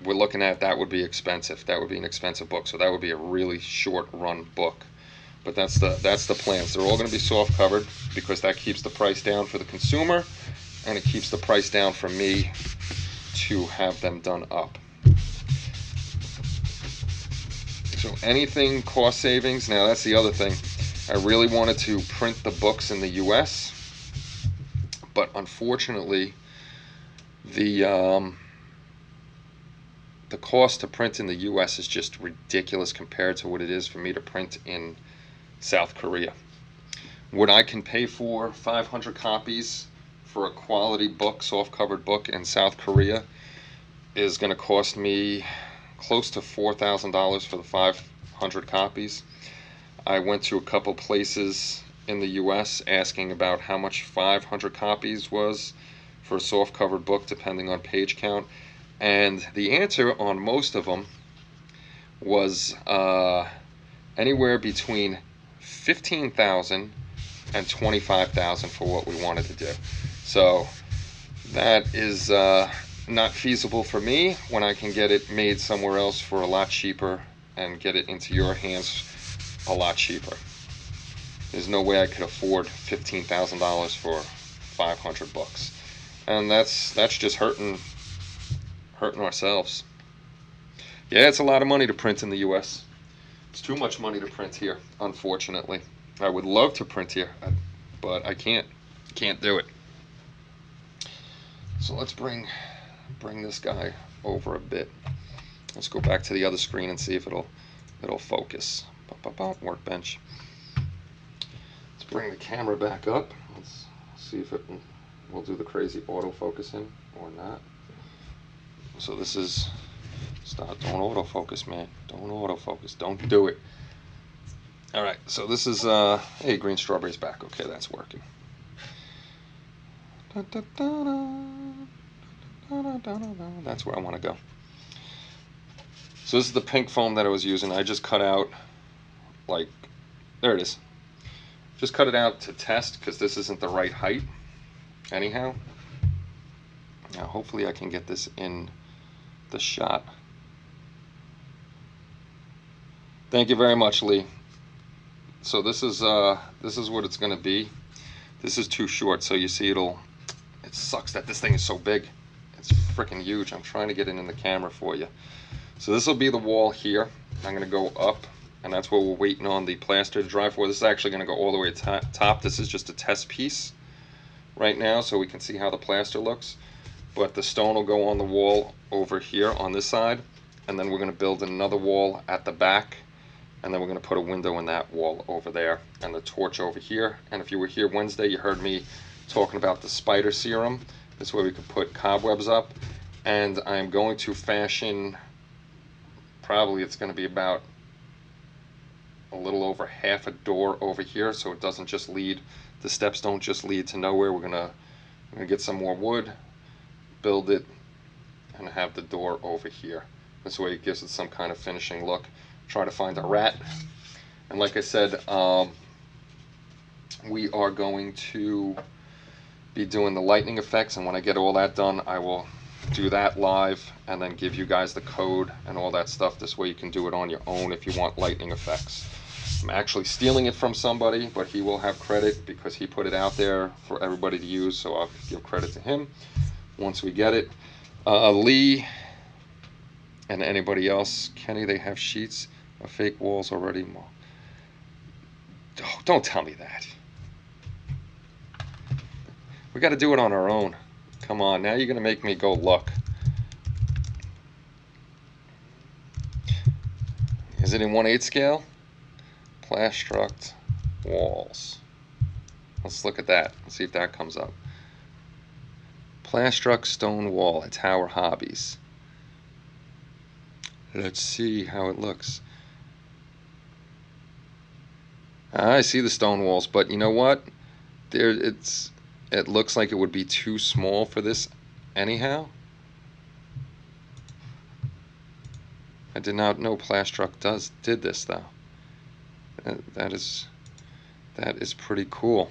we're looking at, that would be expensive. That would be an expensive book, so that would be a really short-run book. But that's the plans. They're all going to be soft covered because that keeps the price down for the consumer, and it keeps the price down for me to have them done up. So anything cost savings. Now that's the other thing. I really wanted to print the books in the US, but unfortunately the cost to print in the US is just ridiculous compared to what it is for me to print in South Korea. What I can pay for 500 copies for a quality book, soft covered book in South Korea, is going to cost me close to $4,000 for the 500 copies. I went to a couple places in the US asking about how much 500 copies was for a soft covered book depending on page count, and the answer on most of them was anywhere between $15,000 and $25,000 for what we wanted to do. So that is not feasible for me when I can get it made somewhere else for a lot cheaper and get it into your hands a lot cheaper. There's no way I could afford $15,000 for 500 books, and that's just hurting ourselves. Yeah, it's a lot of money to print in the US. It's too much money to print here, unfortunately. I would love to print here, but I can't do it. So let's bring this guy over a bit. Let's go back to the other screen and see if it'll focus. Workbench. Let's bring the camera back up. Let's see if we'll do the crazy autofocusing or not. So this is, don't autofocus, man. Don't autofocus. Don't do it. All right, so this is hey, green strawberry's back. Okay, that's working. That's where I want to go. So this is the pink foam that I was using. I just cut out, like, there it is. Just cut it out to test because this isn't the right height anyhow. Now hopefully I can get this in the shot. Thank you very much, Lee. So this is what it's going to be. This is too short, so you see it sucks that this thing is so big. It's freaking huge. I'm trying to get it in the camera for you. So this will be the wall here. I'm going to go up, and that's what we're waiting on the plaster to dry for. This is actually going to go all the way to top. This is just a test piece right now so we can see how the plaster looks. But the stone will go on the wall over here on this side, and then we're going to build another wall at the back, and then we're going to put a window in that wall over there and the torch over here. And if you were here Wednesday, you heard me talking about the spider serum. This way we could put cobwebs up, and I'm going to fashion, probably it's going to be about a little over half a door over here, so it doesn't just lead, the steps don't just lead to nowhere. We're gonna get some more wood, build it, and have the door over here. This way it gives it some kind of finishing look. Try to find a rat, and like I said, we are going to be doing the lightning effects, and when I get all that done, I will do that live and then give you guys the code and all that stuff. This way you can do it on your own if you want lightning effects. I'm actually stealing it from somebody, but he will have credit because he put it out there for everybody to use, so I'll give credit to him once we get it. Lee and anybody else, Kenny, they have sheets of fake walls already. Oh, don't tell me that. We got to do it on our own. Come on, now you're going to make me go look. Is it in 1/8 scale? Plastruct walls. Let's look at that. Let's see if that comes up. Plastruct stone wall at Tower Hobbies. Let's see how it looks. I see the stone walls, but you know what? It looks like it would be too small for this anyhow. I did not know Plastruct did this though. That is pretty cool.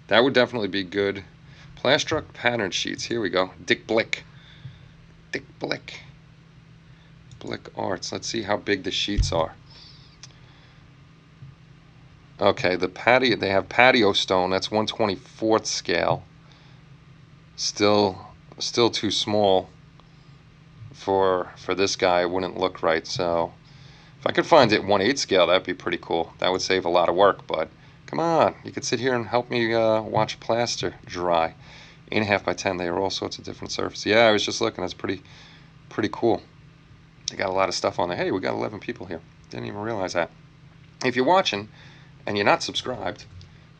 That would definitely be good. Plastruct pattern sheets. Here we go. Dick Blick. Blick Arts. Let's see how big the sheets are. Okay, they have patio stone. That's 1/24 scale. Still too small for this guy. It wouldn't look right. So if I could find it 1/8 scale, that'd be pretty cool. That would save a lot of work. But come on, you could sit here and help me watch plaster dry. 8.5 by 10. They are all sorts of different surfaces. Yeah, I was just looking. That's pretty cool. They got a lot of stuff on there. Hey, we got 11 people here. Didn't even realize that. If you're watching and you're not subscribed,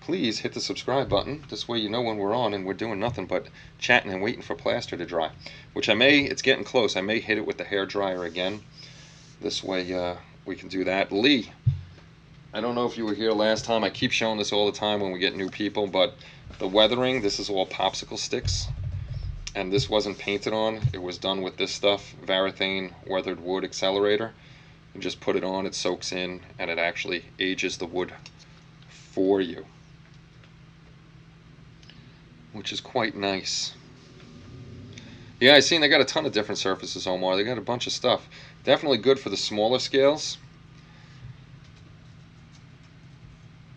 please hit the subscribe button. This way you know when we're on and we're doing nothing but chatting and waiting for plaster to dry. Which it's getting close. I may hit it with the hair dryer again. This way we can do that. Lee, I don't know if you were here last time. I keep showing this all the time when we get new people, but the weathering, this is all popsicle sticks. And this wasn't painted on. It was done with this stuff, Varathane weathered wood Accelerator. You just put it on, it soaks in, and it actually ages the wood for you, which is quite nice. Yeah, I seen they got a ton of different surfaces, Omar. They got a bunch of stuff. Definitely good for the smaller scales.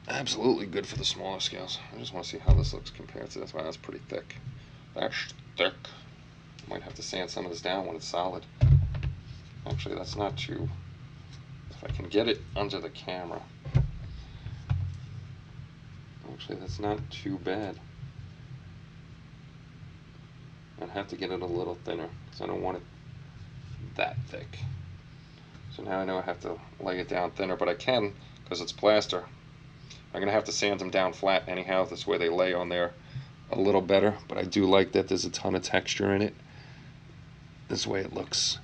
Absolutely good for the smaller scales. I just want to see how this looks compared to this. Wow, that's pretty thick. That's thick. Might have to sand some of this down when it's solid. Actually, that's not too... If I can get it under the camera. Actually, that's not too bad. I'd have to get it a little thinner because I don't want it that thick. So now I know I have to lay it down thinner, but I can because it's plaster. I'm going to have to sand them down flat anyhow. This way they lay on there a little better, but I do like that there's a ton of texture in it. This way it looks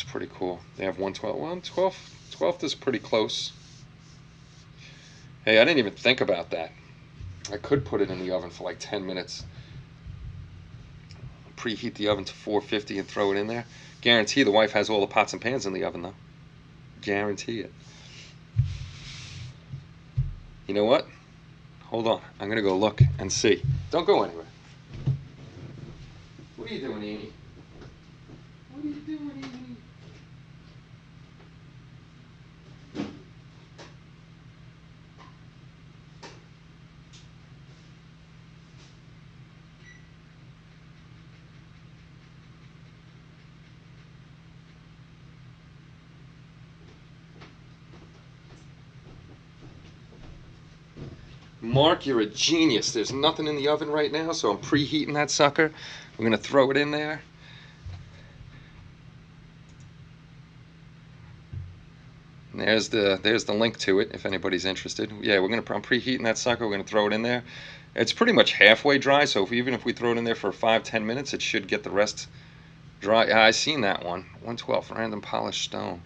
pretty cool. They have 1/12. Well, 12th is pretty close. Hey, I didn't even think about that. I could put it in the oven for like 10 minutes. Preheat the oven to 450 and throw it in there. Guarantee the wife has all the pots and pans in the oven though. Guarantee it. You know what? Hold on. I'm going to go look and see. Don't go anywhere. What are you doing, Amy? What are you doing, Amy? Mark, you're a genius. There's nothing in the oven right now, so I'm preheating that sucker. We're going to throw it in there. And there's the link to it if anybody's interested. Yeah, I'm preheating that sucker. We're going to throw it in there. It's pretty much halfway dry, so even if we throw it in there for 5-10 minutes, it should get the rest dry. Yeah, I seen that one. 1/12 random polished stone.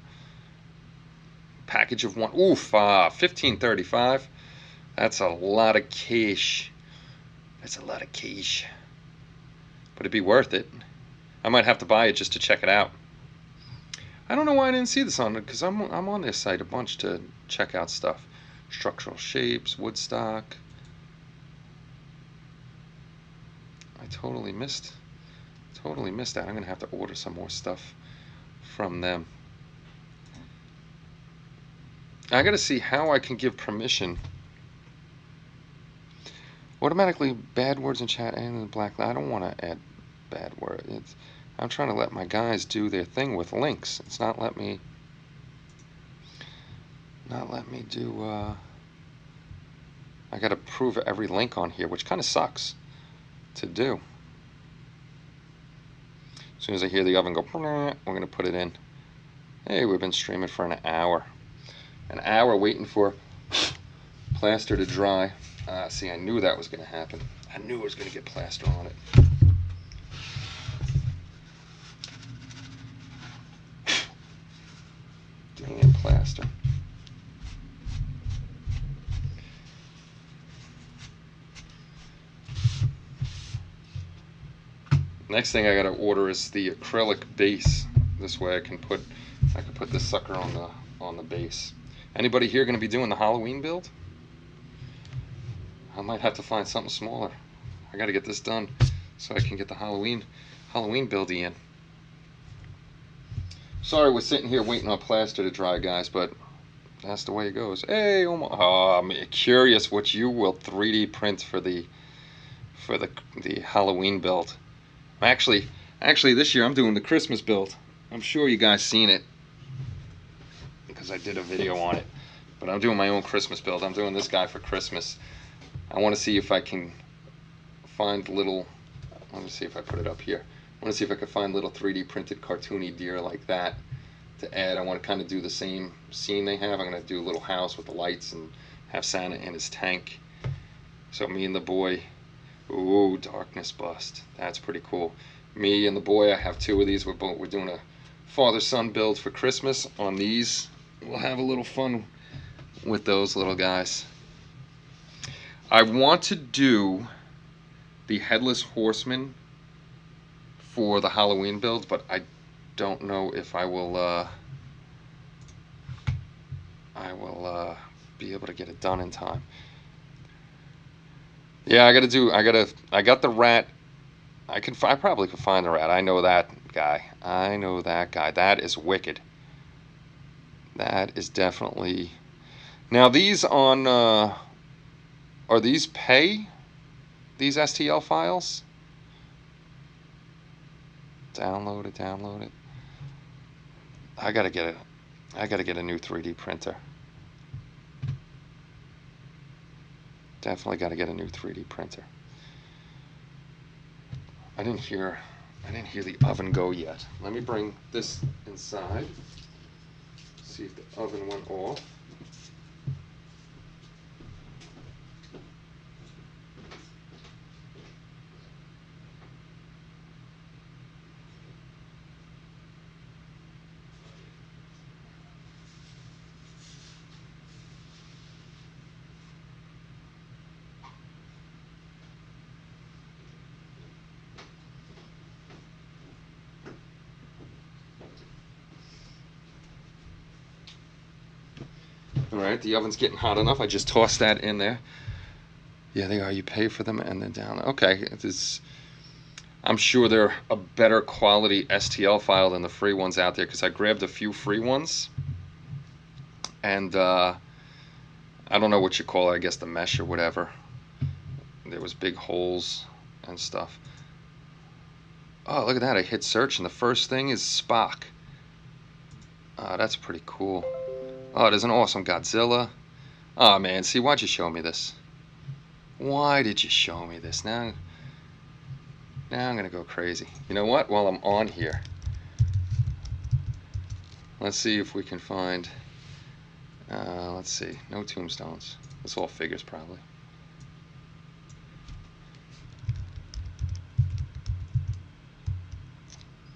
Package of one. Oof, $15.35. That's a lot of cash. That's a lot of cash. But it'd be worth it. I might have to buy it just to check it out. I don't know why I didn't see this on it, because I'm on their site a bunch to check out stuff. Structural shapes, woodstock. I totally missed that. I'm going to have to order some more stuff from them. I got to see how I can give permission. Automatically bad words in chat and in the black. I don't want to add bad words. I'm trying to let my guys do their thing with links. It's not let me. not let me do, I gotta prove every link on here, which kind of sucks to do. As soon as I hear the oven go, we're gonna put it in. Hey, we've been streaming for an hour. An hour waiting for plaster to dry. See, I knew that was gonna happen. I knew it was gonna get plaster on it. Damn plaster. Next thing I gotta order is the acrylic base. This way I can put this sucker on the base. Anybody here gonna be doing the Halloween build? I might have to find something smaller. I gotta get this done so I can get the Halloween buildy in. Sorry we're sitting here waiting on plaster to dry, guys, but that's the way it goes. Hey, oh, I'm curious what you will 3D print for the Halloween build. Actually, this year I'm doing the Christmas build. I'm sure you guys seen it because I did a video on it. But I'm doing my own Christmas build. I'm doing this guy for Christmas. I want to see if I can find little. Let me see if I put it up here. I want to see if I can find little 3D printed cartoony deer like that to add. I want to kind of do the same scene they have. I'm going to do a little house with the lights and have Santa in his tank. So me and the boy. Ooh, darkness bust. That's pretty cool. Me and the boy, I have two of these. We're doing a father-son build for Christmas on these. We'll have a little fun with those little guys. I want to do the Headless Horseman for the Halloween build, but I don't know if I will be able to get it done in time. Yeah, I got the rat. I probably could find the rat. I know that guy. That is wicked. That is definitely. Now these on are these pay? These STL files? Download it. I gotta get a new 3D printer. Definitely gotta get a new 3D printer. I didn't hear the oven go yet. Let me bring this inside. See if the oven went off. Alright, the oven's getting hot enough. I just tossed that in there. Yeah, they are. You pay for them and then down. Okay, I'm sure they're a better quality STL file than the free ones out there because I grabbed a few free ones. And I don't know what you call it. I guess the mesh or whatever. There was big holes and stuff. Oh, look at that. I hit search and the first thing is Spock. That's pretty cool. Oh, there's an awesome Godzilla. Oh, man. See, why'd you show me this? Why did you show me this? Now I'm going to go crazy. You know what? While I'm on here, let's see if we can find... let's see. No tombstones. It's all figures, probably.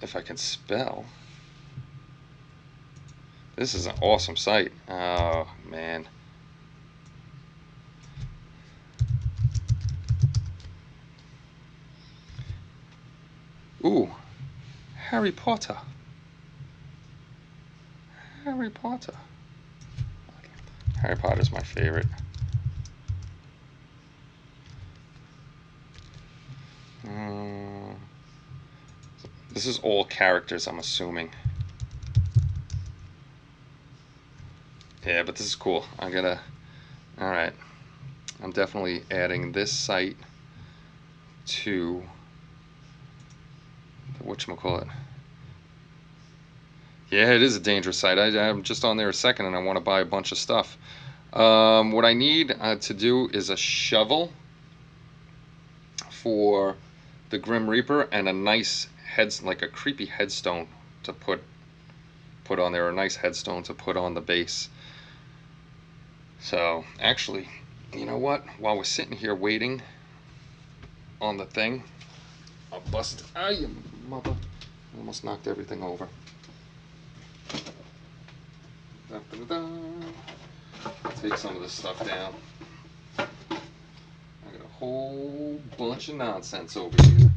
If I can spell... This is an awesome site. Oh, man. Ooh. Harry Potter. Harry Potter. Harry Potter's my favorite. This is all characters, I'm assuming. Yeah, but this is cool. Alright. I'm definitely adding this site to the whatchamacallit. Yeah, it is a dangerous site. I'm just on there a second and I want to buy a bunch of stuff. What I need to do is a shovel for the Grim Reaper and a nice like a creepy headstone to put on there, a nice headstone to put on the base. So actually, you know what? While we're sitting here waiting on the thing, I'll bust. Ah, you mother! Almost knocked everything over. Da, da, da, da. Take some of this stuff down. I got a whole bunch of nonsense over here.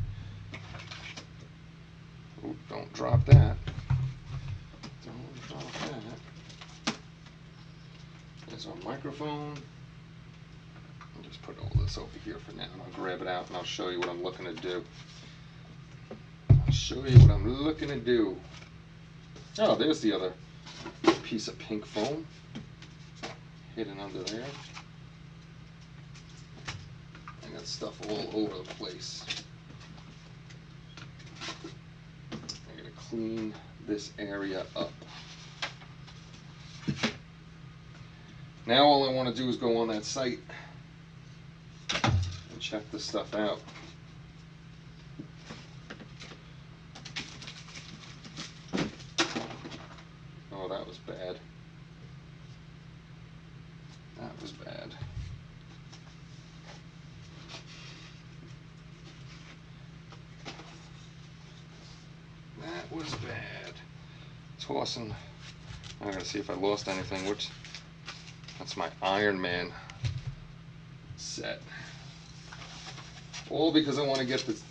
Ooh, don't drop that. Don't drop that. There's our microphone. I'll just put all this over here for now, and I'll grab it out and I'll show you what I'm looking to do. I'll show you what I'm looking to do. Oh, there's the other piece of pink foam hidden under there. I got stuff all over the place. I'm going to clean this area up. Now all I want to do is go on that site and check this stuff out. Oh, that was bad. That was bad. That was bad. Tossing. I gotta see if I lost anything. That's my Iron Man set. All because I want to get this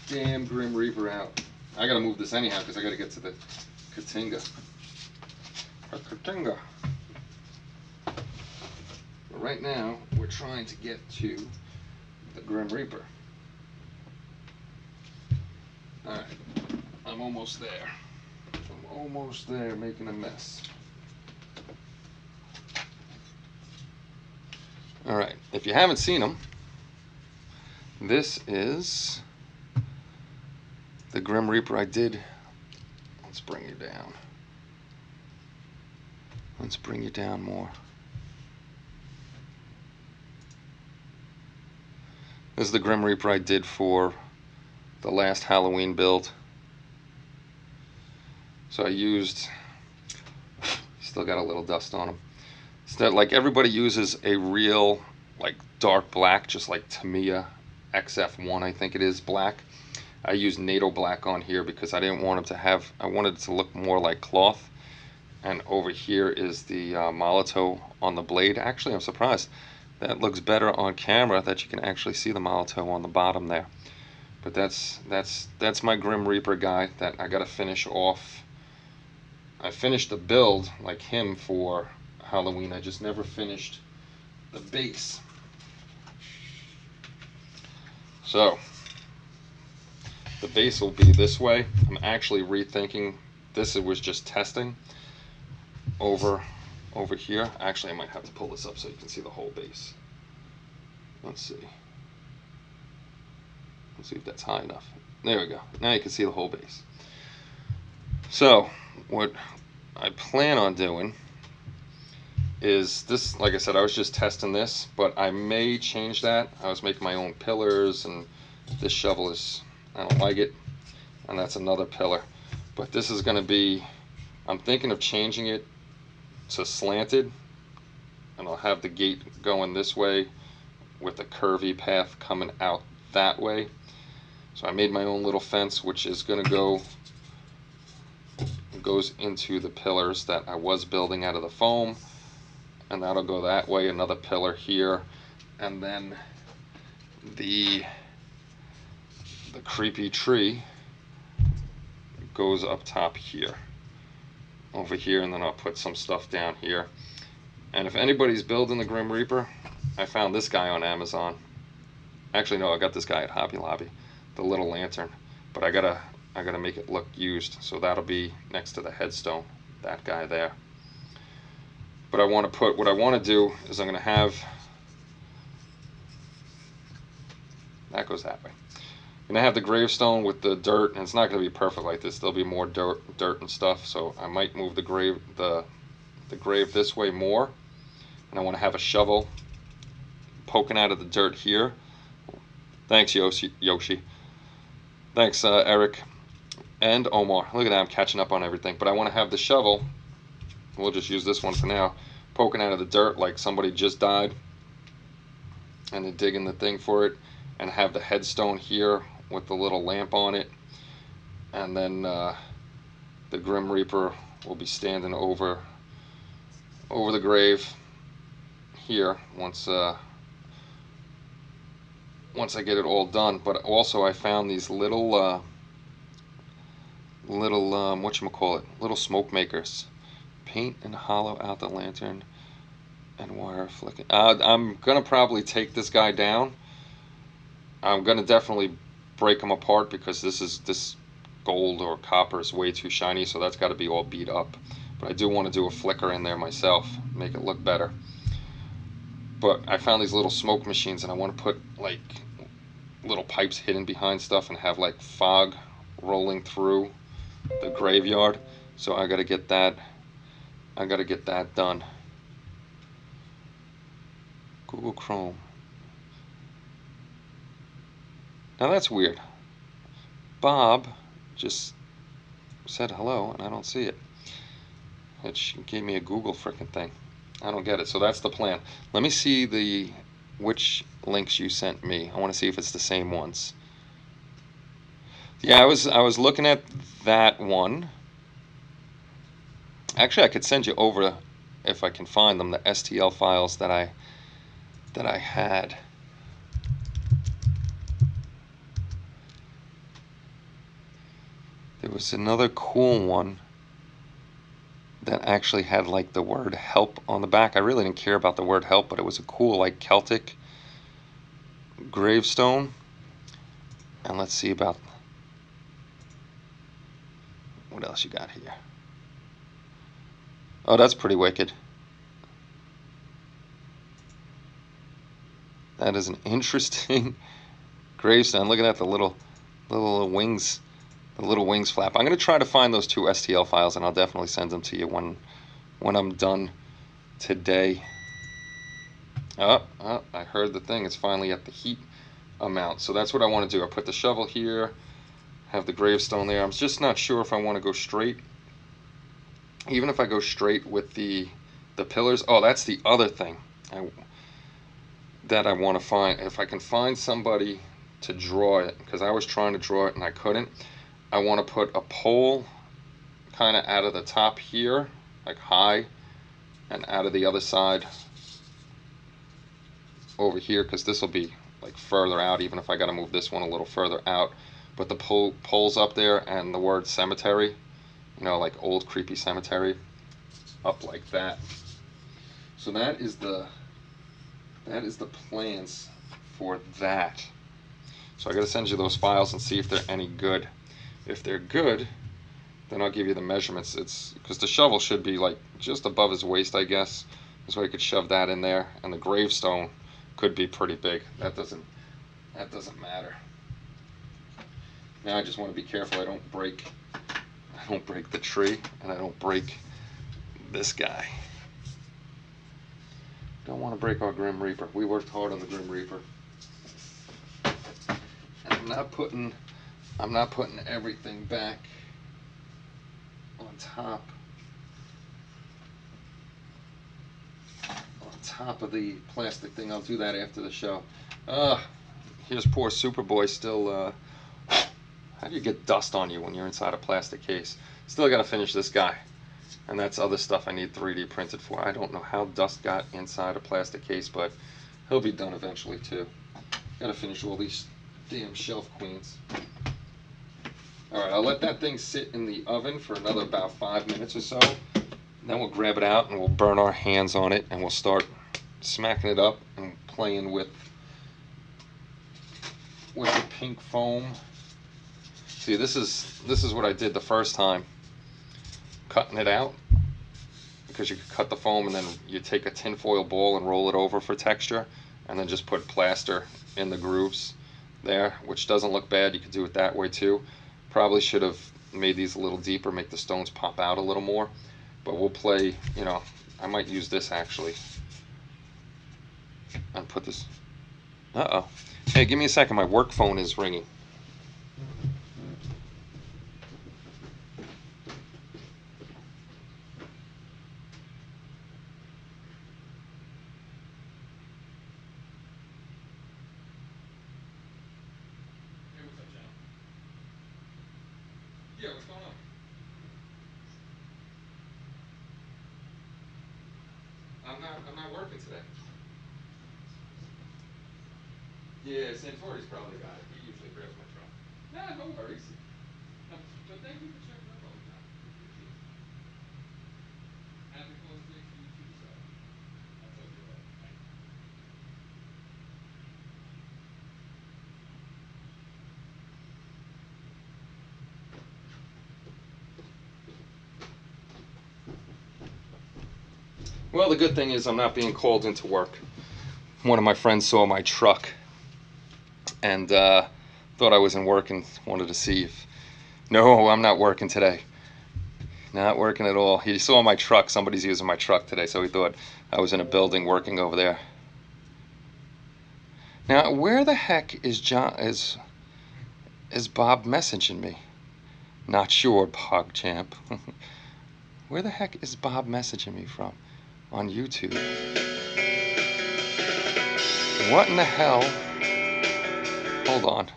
damn Grim Reaper out. I gotta move this anyhow because I gotta get to the Katinga. Katinga. But right now, we're trying to get to the Grim Reaper. Alright, I'm almost there. I'm almost there, making a mess. Alright, if you haven't seen them, this is the Grim Reaper I did. Let's bring you down. Let's bring you down more. This is the Grim Reaper I did for the last Halloween build. So I used, still got a little dust on them. So that, like, everybody uses a real, like, dark black, just like Tamiya XF1, I think it is, black. I used NATO black on here because I didn't want it to have, I wanted it to look more like cloth. And over here is the Molotow on the blade. Actually, I'm surprised. That looks better on camera, that you can actually see the Molotow on the bottom there. But that's my Grim Reaper guy that I got to finish off. I finished the build like him for Halloween. I just never finished the base. So the base will be this way. I'm actually rethinking this. It was just testing over here. Actually, I might have to pull this up so you can see the whole base. Let's see if that's high enough. There we go. Now you can see the whole base. So what I plan on doing is this, like I said, I was just testing this, but I may change that. I was making my own pillars, and this shovel is, I don't like it, and that's another pillar. But this is going to be, I'm thinking of changing it to slanted, and I'll have the gate going this way with a curvy path coming out that way. So I made my own little fence, which is going to goes into the pillars that I was building out of the foam, and that'll go that way. Another pillar here, and then the creepy tree goes up top here, over here, and then I'll put some stuff down here. And if anybody's building the Grim Reaper, I found this guy on Amazon. Actually, no, I got this guy at Hobby Lobby, the little lantern. But I gotta make it look used, so that'll be next to the headstone, that guy there. But I want to put, what I want to do is I'm going to have, that goes that way. gonna have the gravestone with the dirt, and it's not gonna be perfect like this. There'll be more dirt and stuff, so I might move the grave this way more. And I want to have a shovel poking out of the dirt here. Thanks, Yoshi. Thanks, Eric and Omar. Look at that, I'm catching up on everything. But I want to have the shovel, we'll just use this one for now, poking out of the dirt like somebody just died, and then digging the thing for it, and have the headstone here with the little lamp on it, and then the Grim Reaper will be standing over the grave here once I get it all done. But also I found these little whatchamacallit, little smoke makers. Paint and hollow out the lantern and wire flicking. I'm gonna probably take this guy down. I'm gonna definitely break them apart because this gold or copper is way too shiny, so that's got to be all beat up. But I do want to do a flicker in there myself, make it look better. But I found these little smoke machines, and I want to put like little pipes hidden behind stuff and have like fog rolling through the graveyard. So I got to get that done. Google Chrome. Now that's weird. Bob just said hello and I don't see it. It gave me a Google frickin' thing. I don't get it. So that's the plan. Let me see which links you sent me. I want to see if it's the same ones. Yeah, I was looking at that one. Actually, I could send you over, if I can find them, the STL files that I had. There was another cool one that actually had like the word help on the back. I really didn't care about the word help, but it was a cool like Celtic gravestone. And let's see about what else you got here. Oh, that's pretty wicked. That is an interesting gravestone. Look at that, the little wings. The little wings flap. I'm going to try to find those two STL files, and I'll definitely send them to you when I'm done today. I heard the thing. It's finally at the heat amount. So that's what I want to do. I put the shovel here, have the gravestone there. I'm just not sure if I want to go straight. Even if I go straight with the pillars. Oh, that's the other thing that I want to find. If I can find somebody to draw it, because I was trying to draw it and I couldn't. I want to put a pole kind of out of the top here, like high, and out of the other side over here, because this will be like further out, even if I got to move this one a little further out. But the pole's up there, and the word cemetery, you know, like old creepy cemetery, up like that. So that is the plans for that. So I got to send you those files and see if they're any good. If they're good, then I'll give you the measurements. It's because the shovel should be like just above his waist, I guess. This way I could shove that in there, and the gravestone could be pretty big. That doesn't matter. Now I just want to be careful I don't break the tree, and I don't break this guy. Don't want to break our Grim Reaper. We worked hard on the Grim Reaper. And I'm not putting everything back on top of the plastic thing. I'll do that after the show. Here's poor Superboy still. How do you get dust on you when you're inside a plastic case? Still got to finish this guy, and that's other stuff I need 3D printed for. I don't know how dust got inside a plastic case, but he'll be done eventually too. Got to finish all these damn shelf queens. Alright, I'll let that thing sit in the oven for another about 5 minutes or so. Then we'll grab it out and we'll burn our hands on it, and we'll start smacking it up and playing with the pink foam. See, this is what I did the first time, cutting it out, because you could cut the foam and then you take a tinfoil ball and roll it over for texture, and then just put plaster in the grooves. there, which doesn't look bad. You could do it that way too. Probably should have made these a little deeper, make the stones pop out a little more. But we'll play, you know, I might use this actually. And put this. Uh-oh. Hey, give me a second. My work phone is ringing. Hey, what's up, John? Yeah, what's going on? I'm not working today. Yeah, Santori's probably got it. He usually grabs my truck. Nah, no worries. But thank you for checking up all the time. Appreciate it. Happy close day to you too, so I'll talk to you later. Thank you. Well, the good thing is I'm not being called into work. One of my friends saw my truck and thought I wasn't working, wanted to see if... No, I'm not working today. Not working at all. He saw my truck. Somebody's using my truck today, so he thought I was in a building working over there. Now, where the heck is Bob messaging me? Not sure, PogChamp. Where the heck is Bob messaging me from? On YouTube. What in the hell? Hold on.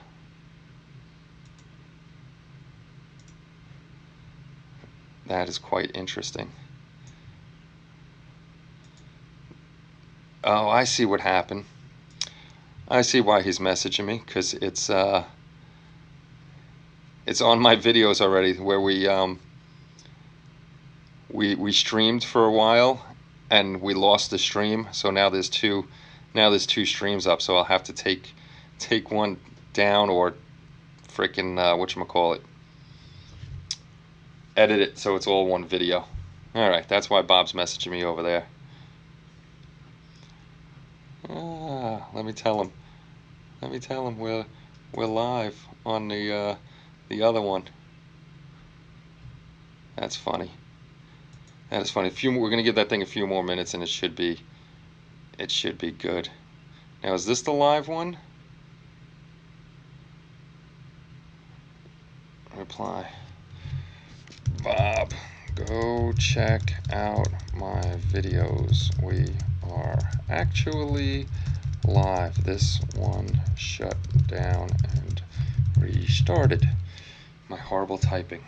That is quite interesting. Oh, I see what happened. I see why he's messaging me, because it's on my videos already, where we streamed for a while and we lost the stream, so now there's two streams up, so I'll have to take one down, or frickin' whatchamacallit, edit it so it's all one video. Alright, that's why Bob's messaging me over there. Let me tell him we're live on the other one. That's funny. That is funny. We're gonna give that thing a few more minutes, and it should be good. Now, is this the live one? Reply. Bob, go check out my videos. We are actually live. This one shut down and restarted. My horrible typing.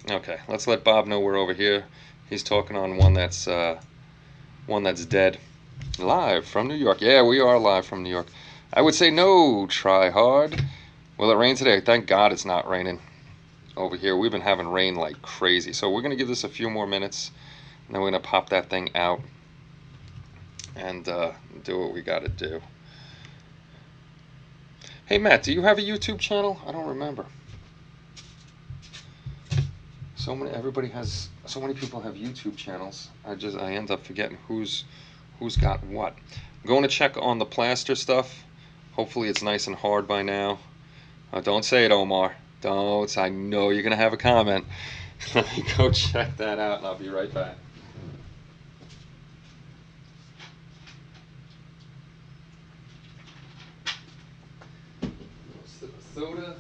Okay, let's let Bob know we're over here. He's talking on one that's dead. Live from New York. Yeah, we are live from New York. I would say no, try hard. Will it rain today? Thank God it's not raining over here. We've been having rain like crazy. So we're going to give this a few more minutes, and then we're going to pop that thing out and do what we got to do. Hey, Matt, do you have a YouTube channel? I don't remember. So many people have YouTube channels. I end up forgetting who's got what. I'm going to check on the plaster stuff. Hopefully it's nice and hard by now. Don't say it, Omar. Don't. I know you're gonna have a comment. Let me go check that out, and I'll be right back. Sip of soda.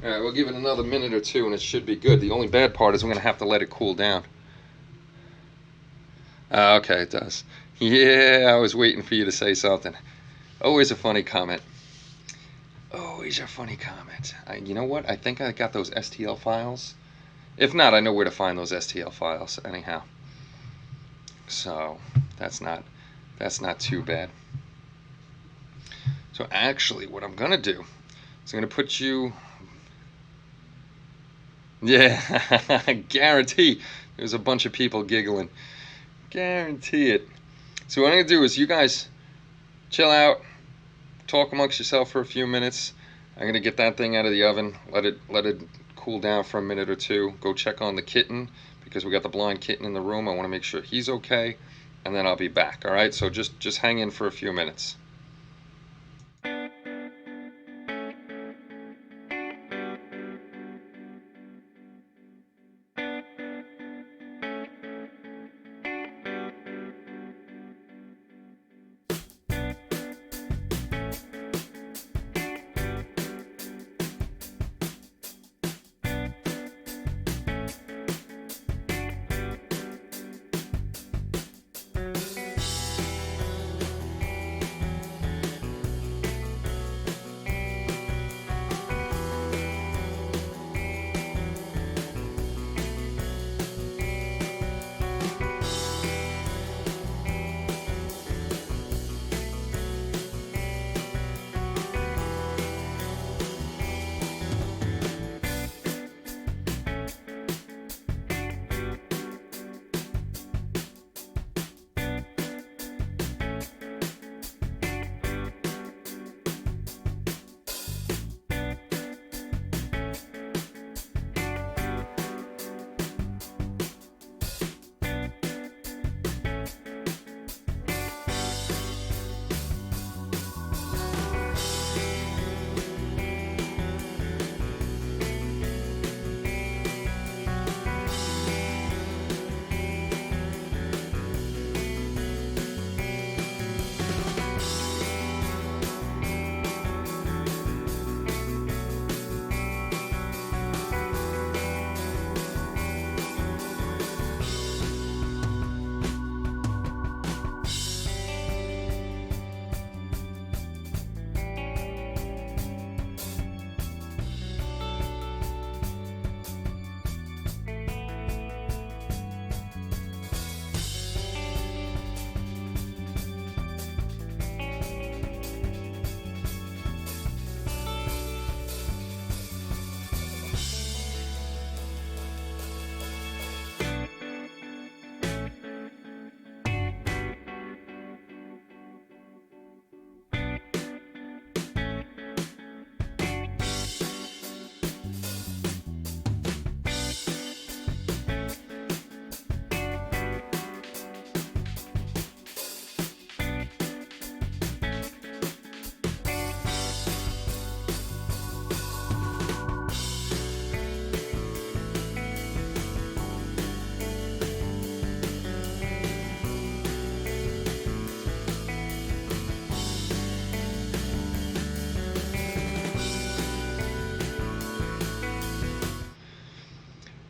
Alright, we'll give it another minute or two and it should be good. The only bad part is we're going to have to let it cool down. Okay, it does. Yeah, I was waiting for you to say something. Always a funny comment. Always a funny comment. You know what? I think I got those STL files. If not, I know where to find those STL files anyhow. So, that's not too bad. So actually, what I'm going to do is I'm going to put you Yeah, guarantee. There's a bunch of people giggling. Guarantee it. So what I'm gonna do is you guys chill out, talk amongst yourself for a few minutes. I'm gonna get that thing out of the oven, let it cool down for a minute or two. Go check on the kitten because we got the blind kitten in the room. I want to make sure he's okay, and then I'll be back. All right. So just hang in for a few minutes.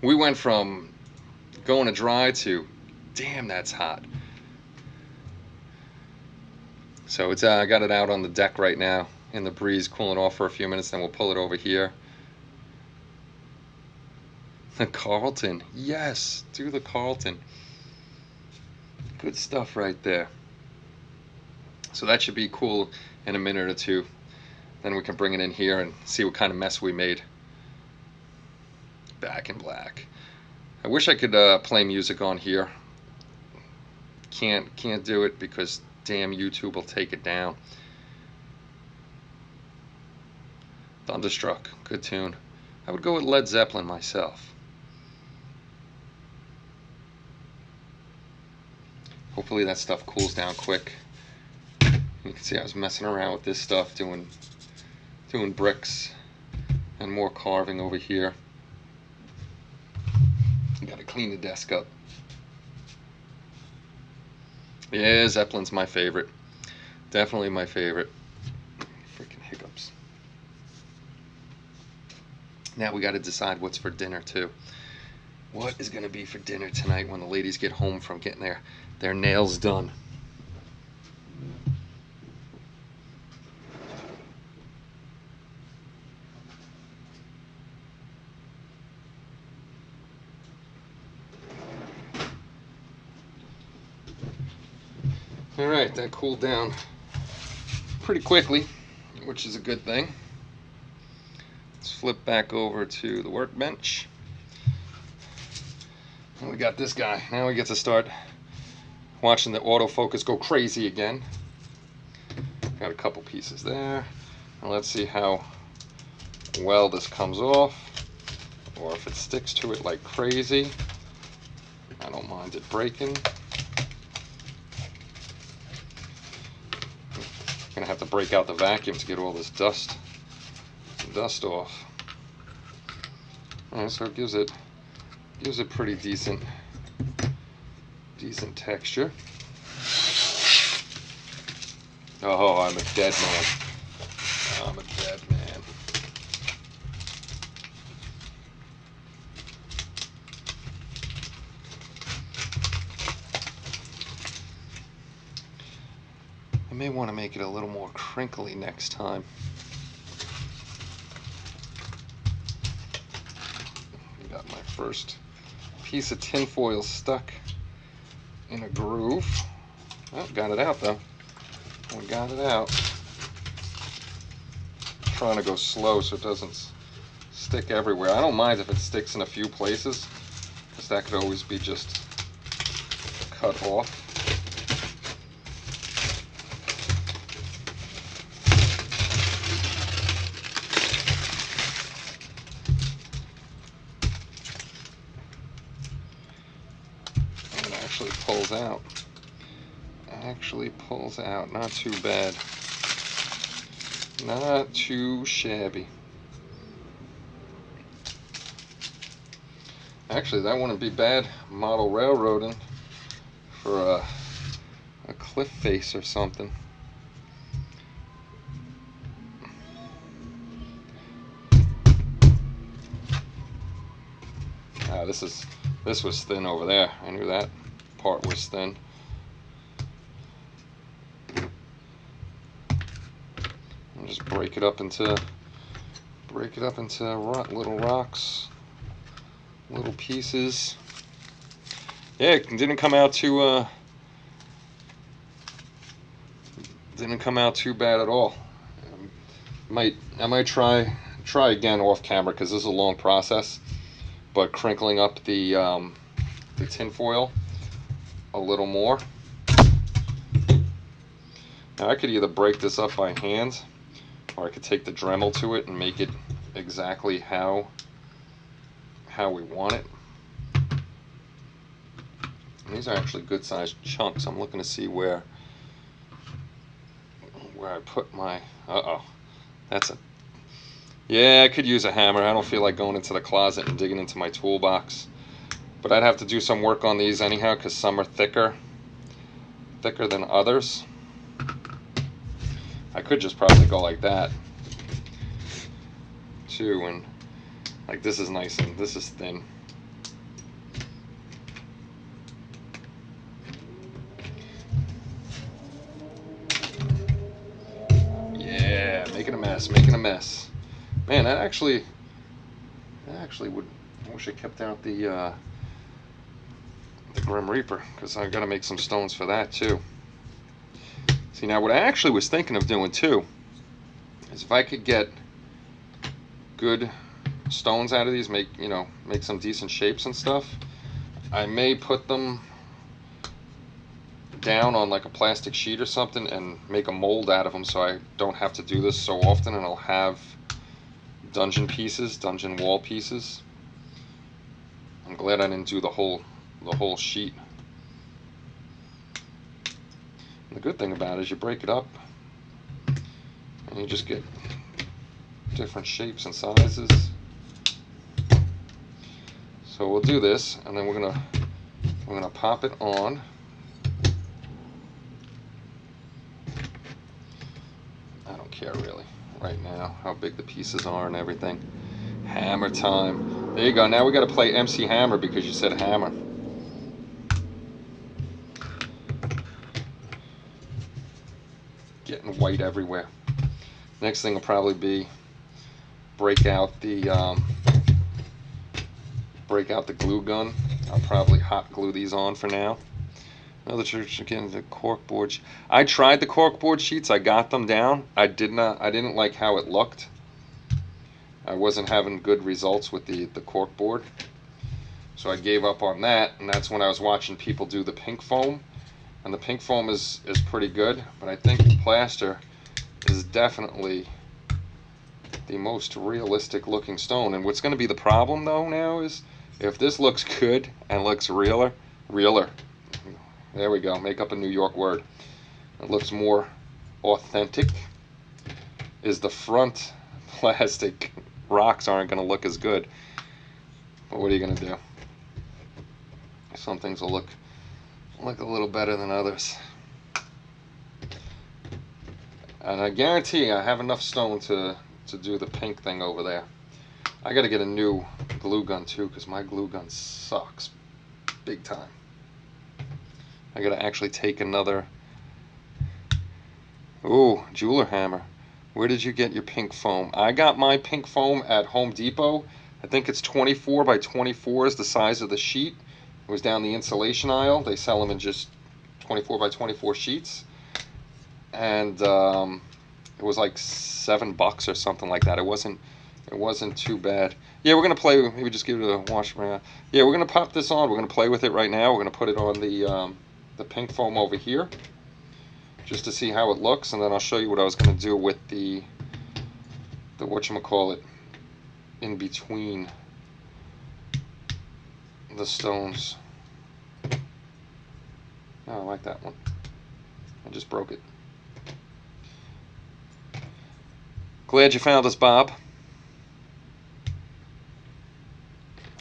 We went from going to dry to, damn, that's hot. So it's I got it out on the deck right now in the breeze, cooling off for a few minutes. Then we'll pull it over here. The Carlton, yes, do the Carlton. Good stuff right there. So that should be cool in a minute or two. Then we can bring it in here and see what kind of mess we made. Back in black. I wish I could play music on here. Can't do it because damn YouTube will take it down. Thunderstruck, good tune. I would go with Led Zeppelin myself. Hopefully that stuff cools down quick. You can see I was messing around with this stuff, doing bricks and more carving over here. Got to clean the desk up. Yeah, Zeppelin's my favorite. Definitely my favorite. Freaking hiccups. Now we got to decide what's for dinner too. What is going to be for dinner tonight when the ladies get home from getting their nails done? Alright, that cooled down pretty quickly, which is a good thing. Let's flip back over to the workbench. And we got this guy. Now we get to start watching the autofocus go crazy again. Got a couple pieces there. And let's see how well this comes off, or if it sticks to it like crazy. I don't mind it breaking. I'm gonna have to break out the vacuum to get all this dust off. All right, so it gives it pretty decent texture. Oh, I'm a dead man. I'm a dead man. I may want to make it a little more crinkly next time. Got my first piece of tinfoil stuck in a groove. Oh, got it out though. We got it out. I'm trying to go slow so it doesn't stick everywhere. I don't mind if it sticks in a few places, because that could always be just cut off. And it actually pulls out. Not too bad. Not too shabby. Actually, that wouldn't be bad model railroading for a cliff face or something. This was thin over there. I knew that part was thin. And just break it up into little rocks, little pieces. Yeah, it didn't come out too bad at all. I might try again off camera, because this is a long process. But crinkling up the tin foil a little more. Now I could either break this up by hand, or I could take the Dremel to it and make it exactly how we want it. And these are actually good sized chunks. I'm looking to see where I put my, yeah, I could use a hammer. I don't feel like going into the closet and digging into my toolbox. But I'd have to do some work on these anyhow, because some are thicker than others. I could just probably go like that too, and like this is nice and this is thin. Yeah, making a mess. Man, that actually would. I wish I kept out the Grim Reaper, because I've got to make some stones for that too. See, now what I actually was thinking of doing too is if I could get good stones out of these, make some decent shapes and stuff, I may put them down on like a plastic sheet or something and make a mold out of them, so I don't have to do this so often, and I'll have dungeon wall pieces. I'm glad I didn't do the whole sheet. And the good thing about it is you break it up and you just get different shapes and sizes. So we'll do this, and then we're gonna pop it on. I don't care really right now how big the pieces are and everything. Hammer time. There you go. Now we got to play MC Hammer because you said hammer. Getting white everywhere. Next thing will probably be break out the glue gun. I'll probably hot glue these on for now. Another church again, the corkboard. I tried the corkboard sheets. I got them down. I didn't like how it looked. I wasn't having good results with the corkboard. So I gave up on that, and that's when I was watching people do the pink foam. And the pink foam is pretty good, but I think plaster is definitely the most realistic looking stone. And what's going to be the problem though now is if this looks good and looks realer, there we go, make up a New York word, it looks more authentic, is the front plastic rocks aren't going to look as good. But what are you going to do? Some things will look a little better than others. And I guarantee I have enough stone to do the pink thing over there. I got to get a new glue gun too, because my glue gun sucks big time. I got to actually take another. Ooh, jeweler hammer. Where did you get your pink foam? I got my pink foam at Home Depot. I think it's 24 by 24 is the size of the sheet. It was down the insulation aisle. They sell them in just 24 by 24 sheets. And it was like $7 or something like that. It wasn't too bad. Yeah, we're gonna play. Maybe just give it a wash around. Yeah, we're gonna pop this on. We're gonna play with it right now. We're gonna put it on the pink foam over here, just to see how it looks, and then I'll show you what I was gonna do with the whatchamacallit in between the stones. Oh, I like that one. I just broke it. Glad you found us, Bob.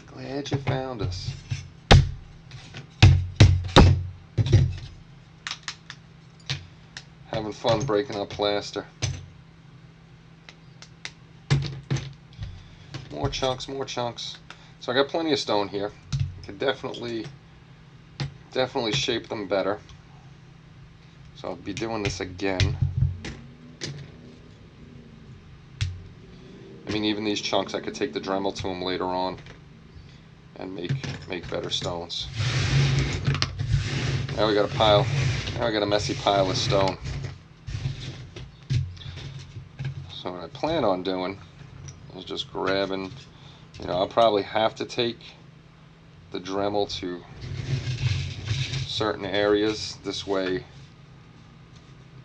Glad you found us. Having fun breaking up plaster. More chunks, more chunks. So I got plenty of stone here. I could definitely shape them better. So I'll be doing this again. I mean, even these chunks, I could take the Dremel to them later on and make better stones. Now we got a pile. Now I got a messy pile of stone. So what I plan on doing is just grabbing. You know, I'll probably have to take the Dremel to certain areas. This way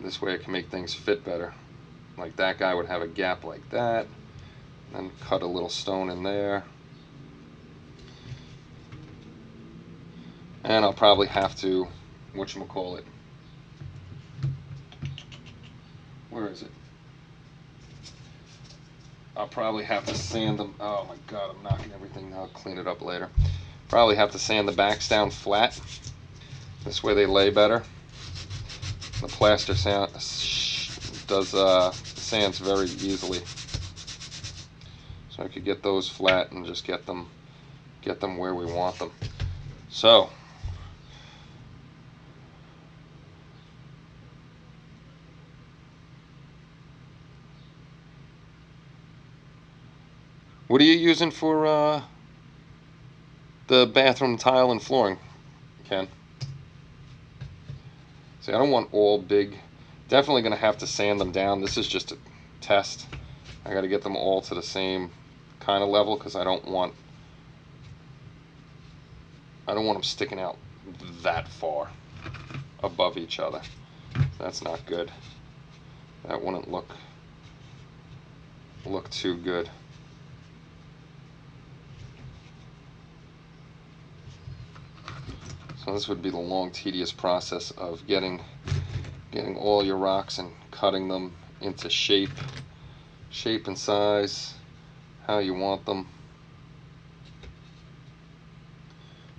I can make things fit better. Like that guy would have a gap like that. And cut a little stone in there. And I'll probably have to, whatchamacallit, where is it? I'll probably have to sand them. Oh my god, I'm knocking everything. I'll clean it up later. Probably have to sand the backs down flat. This way they lay better. The plaster sands very easily. So I could get those flat and just get them where we want them. So what are you using for the bathroom tile and flooring, Ken? See, I don't want all big. Definitely going to have to sand them down. This is just a test. I got to get them all to the same kind of level because I don't want them sticking out that far above each other. That's not good. That wouldn't look too good. So this would be the long, tedious process of getting all your rocks and cutting them into shape and size, how you want them.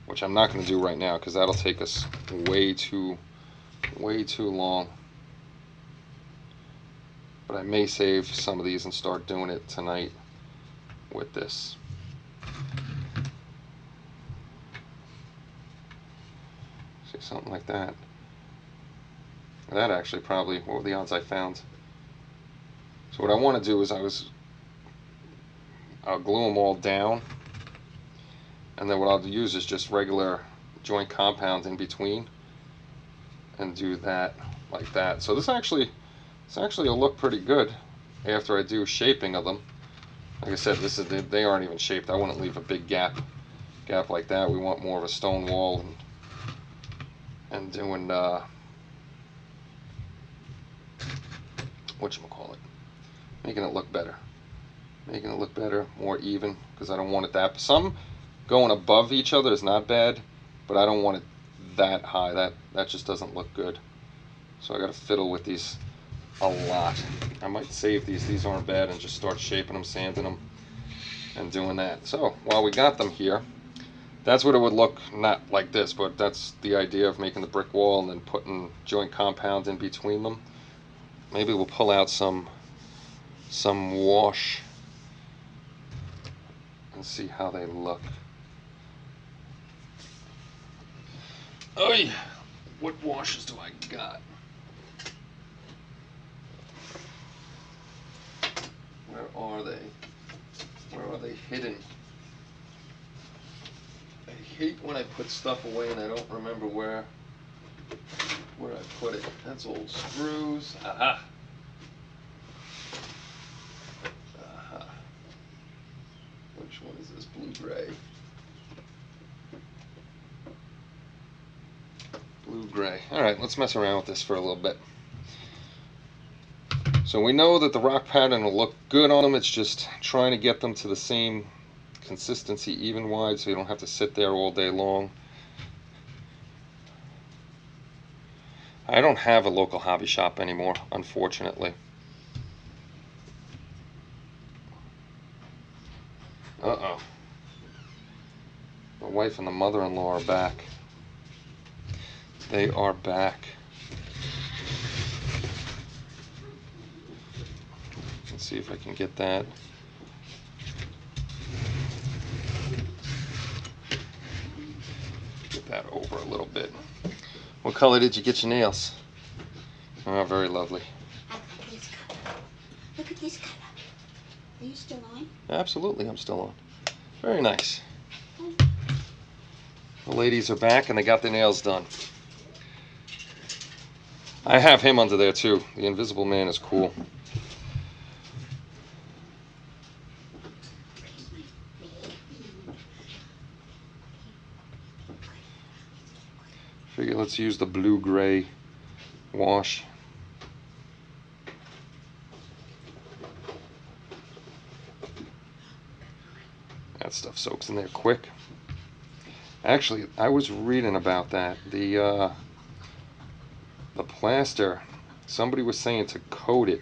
Which I'm not going to do right now because that'll take us way too long. But I may save some of these and start doing it tonight with this. See, something like that. That actually probably, what were the odds I found? So what I want to do is I'll glue them all down, and then what I'll use is just regular joint compound in between and do that like that. So this actually will look pretty good after I do shaping of them. Like I said, they aren't even shaped. I wouldn't leave a big gap gap like that. We want more of a stone wall and doing whatchamacallit, making it look better. Making it look better, more even, because I don't want it that. Some going above each other is not bad, but I don't want it that high. That just doesn't look good. So I got to fiddle with these a lot. I might save these. These aren't bad, and just start shaping them, sanding them, and doing that. So while we got them here, that's what it would look, not like this, but that's the idea of making the brick wall and then putting joint compound in between them. Maybe we'll pull out some wash and see how they look. Oy! What washes do I got? Where are they? Where are they hidden? I hate when I put stuff away and I don't remember where I put it. That's old screws. Aha! Aha. Which one is this? Blue-gray. Blue-gray. Alright, let's mess around with this for a little bit. So we know that the rock pattern will look good on them. It's just trying to get them to the same consistency, even wide, so you don't have to sit there all day long. I don't have a local hobby shop anymore, unfortunately. Uh-oh. The wife and the mother-in-law are back. They are back. Let's see if I can get that. Get that over a little bit. What color did you get your nails? Oh, very lovely. I like this color. Look at this color. Are you still on? Absolutely, I'm still on. Very nice. The ladies are back and they got their nails done. I have him under there too. The Invisible Man is cool. Figure let's use the blue-gray wash. That stuff soaks in there quick. Actually, I was reading about that. The plaster, somebody was saying to coat it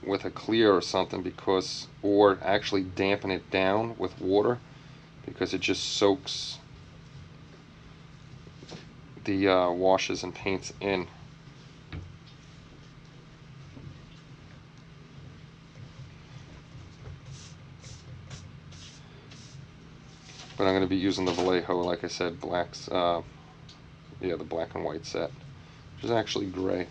with a clear or something, because, or actually dampen it down with water, because it just soaks the washes and paints in. But I'm going to be using the Vallejo, like I said, blacks, yeah, the black and white set, which is actually gray.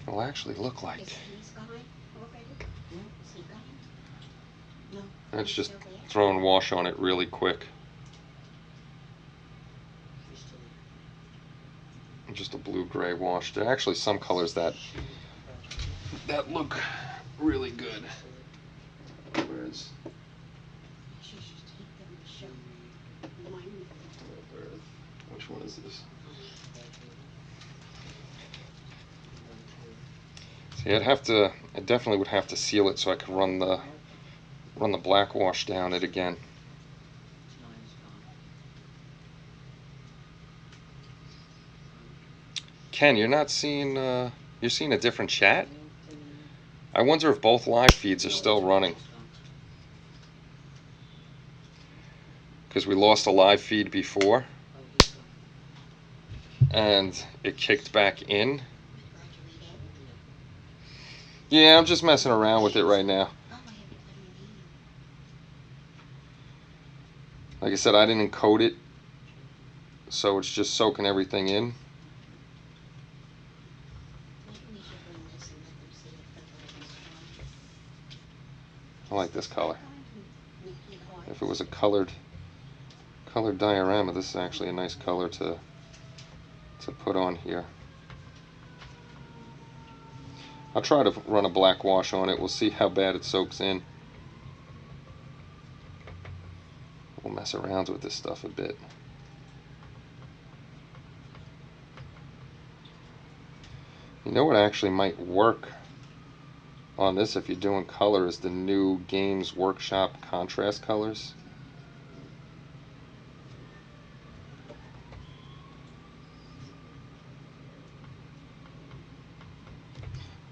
It'll actually look like. Is he gone already? No, is he gone? No. It's just throwing wash on it really quick. Just a blue-gray wash. There are actually some colors that look really good. Where's which one is this? See, I definitely would have to seal it so I could run the black wash down it again. Ken, you're not seeing, you're seeing a different chat? I wonder if both live feeds are still running. Because we lost a live feed before, and it kicked back in. Yeah, I'm just messing around with it right now. Like I said, I didn't coat it, so it's just soaking everything in. I like this color. If it was a colored diorama, this is actually a nice color to put on here. I'll try to run a black wash on it. We'll see how bad it soaks in. We'll mess around with this stuff a bit. You know what actually might work on this if you're doing color is the new Games Workshop contrast colors.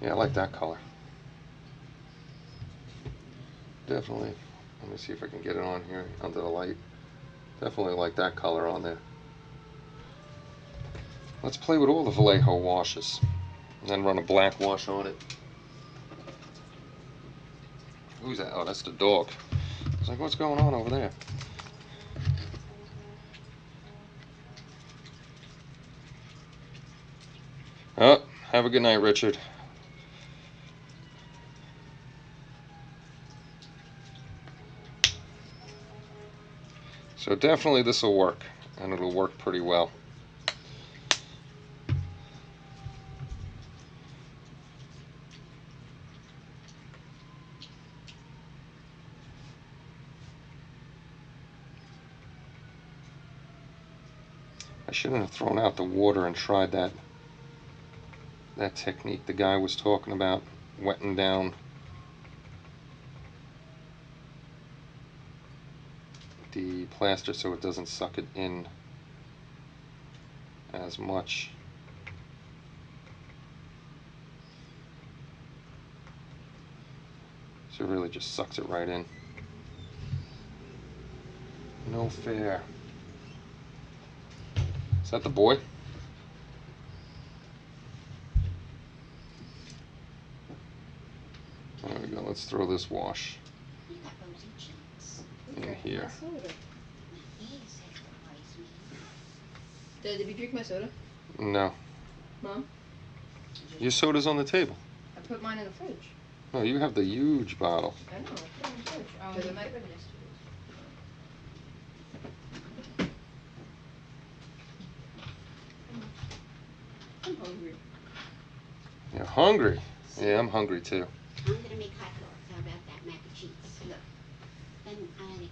Yeah, I like that color. Definitely. Let me see if I can get it on here under the light. Definitely like that color on there. Let's play with all the Vallejo washes and then run a black wash on it. Who's that? Oh, that's the dog. I was like, what's going on over there? Oh, have a good night, Richard. So definitely this will work, and it'll work pretty well. I shouldn't have thrown out the water and tried that technique the guy was talking about, wetting down the plaster so it doesn't suck it in as much. So it really just sucks it right in. No fair. Is that the boy? There we go. Let's throw this wash in here. Dad, did you drink my soda? No. Mom? Your soda's on the table. I put mine in the fridge. No, you have the huge bottle. I know, I put it in the fridge. Because it might have been yesterday's. I'm hungry. You're hungry? Yeah, I'm hungry too. I'm gonna make hot dogs. How about that, mac and cheese? No. Then I'm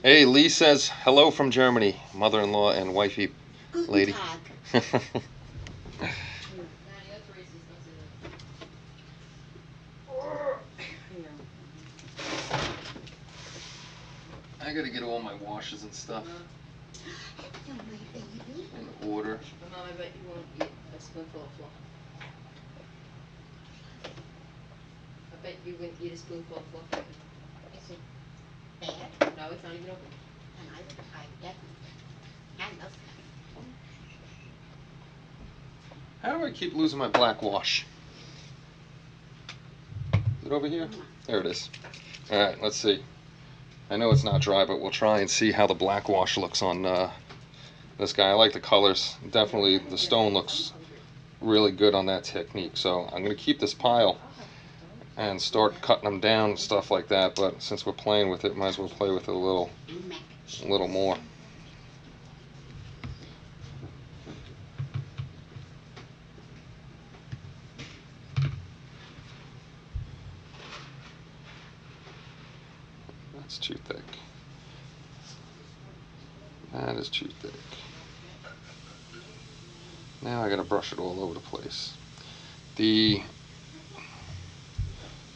Hey, Lee says hello from Germany. Mother-in-law and wifey Guten lady. Tag. Daddy, that's racist. Don't say that. I gotta get all my washes and stuff Hello, my baby. in order. But Mom, I bet you won't eat a spoonful of fluff. I bet you wouldn't eat a spoonful of fluff. Is it bad? No, it's not even open. And I definitely. I love How do I keep losing my black wash? Is it over here? that. There it is. Alright, let's see. I know it's not dry, but we'll try and see how the black wash looks on this guy. I like the colors. Definitely the stone looks really good on that technique. So I'm going to keep this pile and start cutting them down and stuff like that. But since we're playing with it, might as well play with it Mac and cheese. a little more. That's too thick. That is too thick. Now I gotta brush it all over the place. The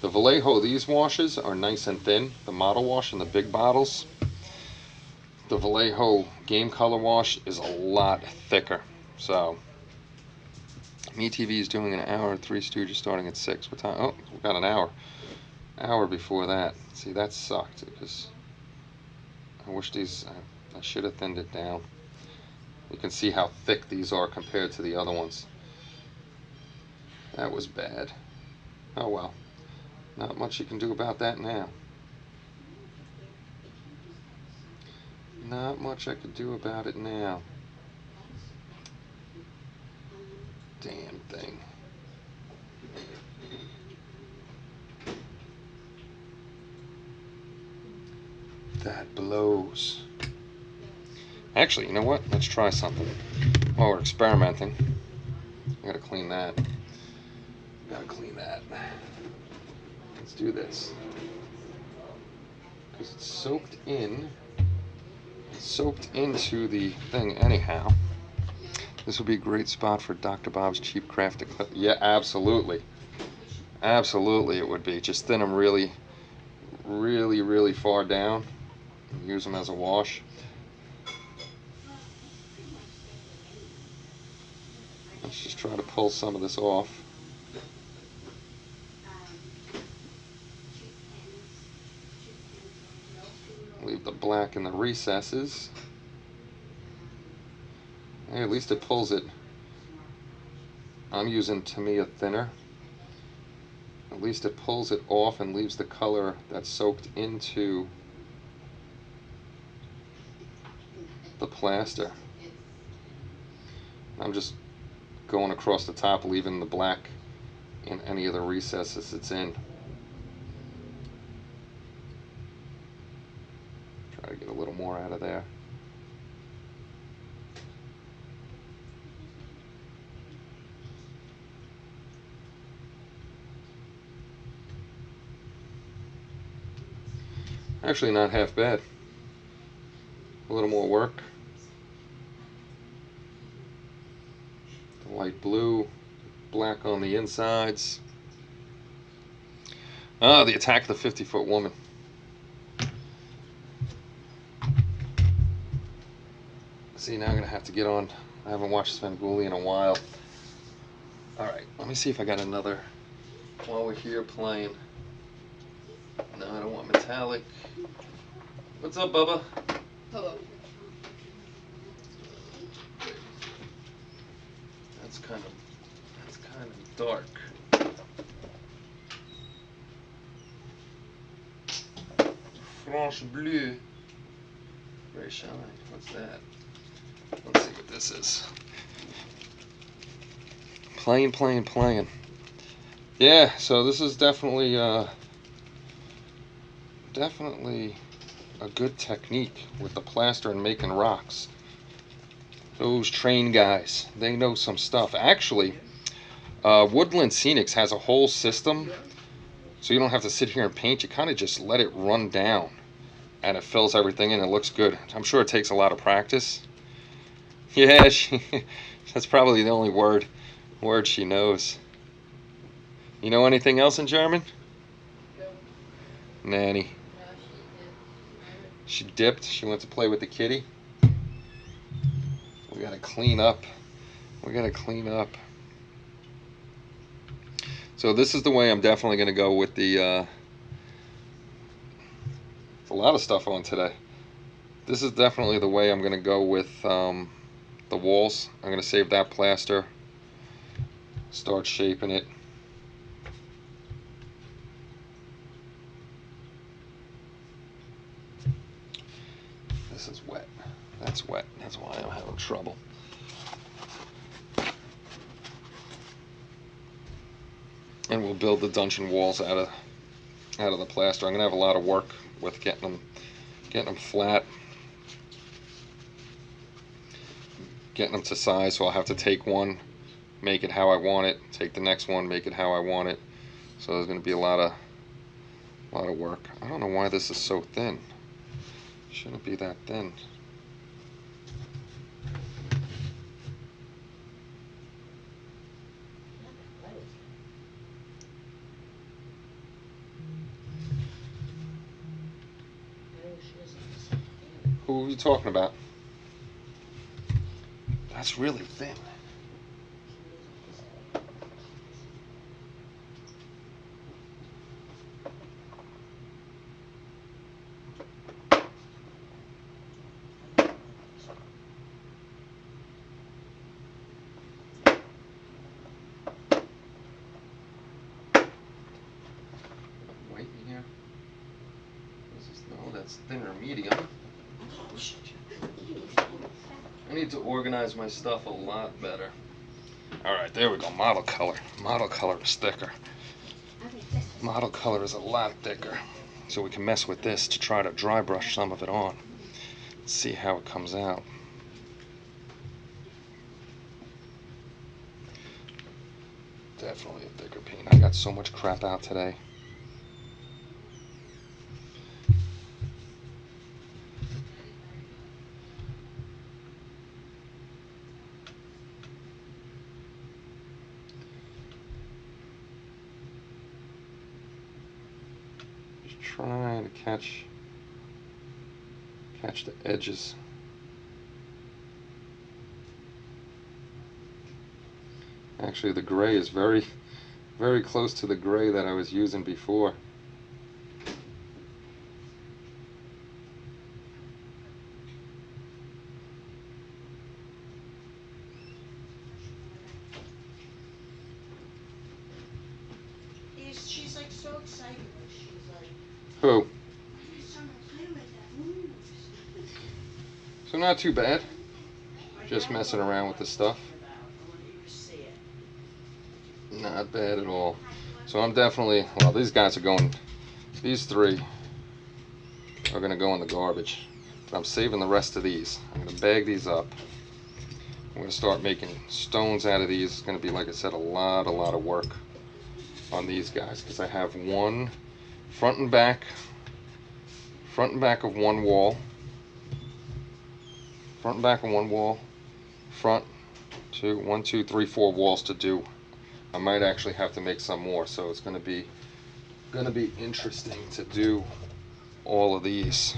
Vallejo, these washes are nice and thin. The model wash in the big bottles. The Vallejo Game Color wash is a lot thicker. So, MeTV is doing an hour, Three Stooges starting at 6. What time? Oh, we've got an hour. Hour before that. See, that sucked because I wish these, I should have thinned it down. You can see how thick these are compared to the other ones. That was bad. Oh well. Not much you can do about that now. Not much I could do about it now. Damn thing. That blows. Actually, you know what? Let's try something. While we're experimenting. I gotta clean that. Gotta clean that. Let's do this. Because it's soaked in. It's soaked into the thing anyhow. This would be a great spot for Dr. Bob's Cheap Crafted Clip. Yeah, absolutely. Absolutely it would be. Just thin them really, really, really far down. Use them as a wash. Let's just try to pull some of this off. Leave the black in the recesses. Hey, at least it pulls it. I'm using Tamiya thinner. At least it pulls it off and leaves the color that's soaked into the plaster. I'm just going across the top, leaving the black in any of the recesses it's in. Try to get a little more out of there. Actually, not half bad. A little more work. The light blue, black on the insides. Ah, the Attack of the 50-Foot Woman. See, now I'm going to have to get on. I haven't watched Svengoolie in a while. Alright, let me see if I got another while we're here playing. No, I don't want metallic. What's up, Bubba? Hello. That's kind of dark. France Bleu. Very shine. What's that? Let's see what this is. Playing. Yeah, so this is definitely a good technique with the plaster and making rocks. Those train guys, they know some stuff. Actually, Woodland Scenics has a whole system, so you don't have to sit here and paint. You kind of just let it run down, and it fills everything in. It looks good. I'm sure it takes a lot of practice. Yeah, that's probably the only word she knows. You know anything else in German? No. Nanny. No, She dipped. She went to play with the kitty. We gotta clean up. So this is the way I'm definitely gonna go with the. A lot of stuff on today. This is definitely the way I'm gonna go with the walls. I'm gonna save that plaster. Start shaping it. This is wet. That's wet. That's why I'm having trouble. And we'll build the dungeon walls out of the plaster. I'm gonna have a lot of work with getting them flat, getting them to size. So I'll have to take one, make it how I want it. Take the next one, make it how I want it. So there's gonna be a lot of work. I don't know why this is so thin. Shouldn't be that thin. Who are you talking about? That's really thin. White in here. No, that's thinner medium. I need to organize my stuff a lot better. Alright, there we go. Model color. Model color is thicker. Model color is a lot thicker. So we can mess with this to try to dry brush some of it on. See how it comes out. Definitely a thicker paint. I got so much crap out today. Just trying to catch the edges. Actually, the gray is very, very close to the gray that I was using before. She's like so excited. She's like, Who? my son will play with that moves. So not too bad. My Just dad messing loved around what with the I was stuff. talking about. I wanted you to see it. Not bad at all. So I'm definitely, well, these guys are going, these three are going to go in the garbage. But I'm saving the rest of these. I'm going to bag these up. I'm going to start making stones out of these. It's going to be, like I said, a lot of work on these guys, because I have one front and back of one wall, front and back of one wall, front, two, 1, 2, 3, 4 walls to do. I might actually have to make some more, so it's going to be interesting to do all of these.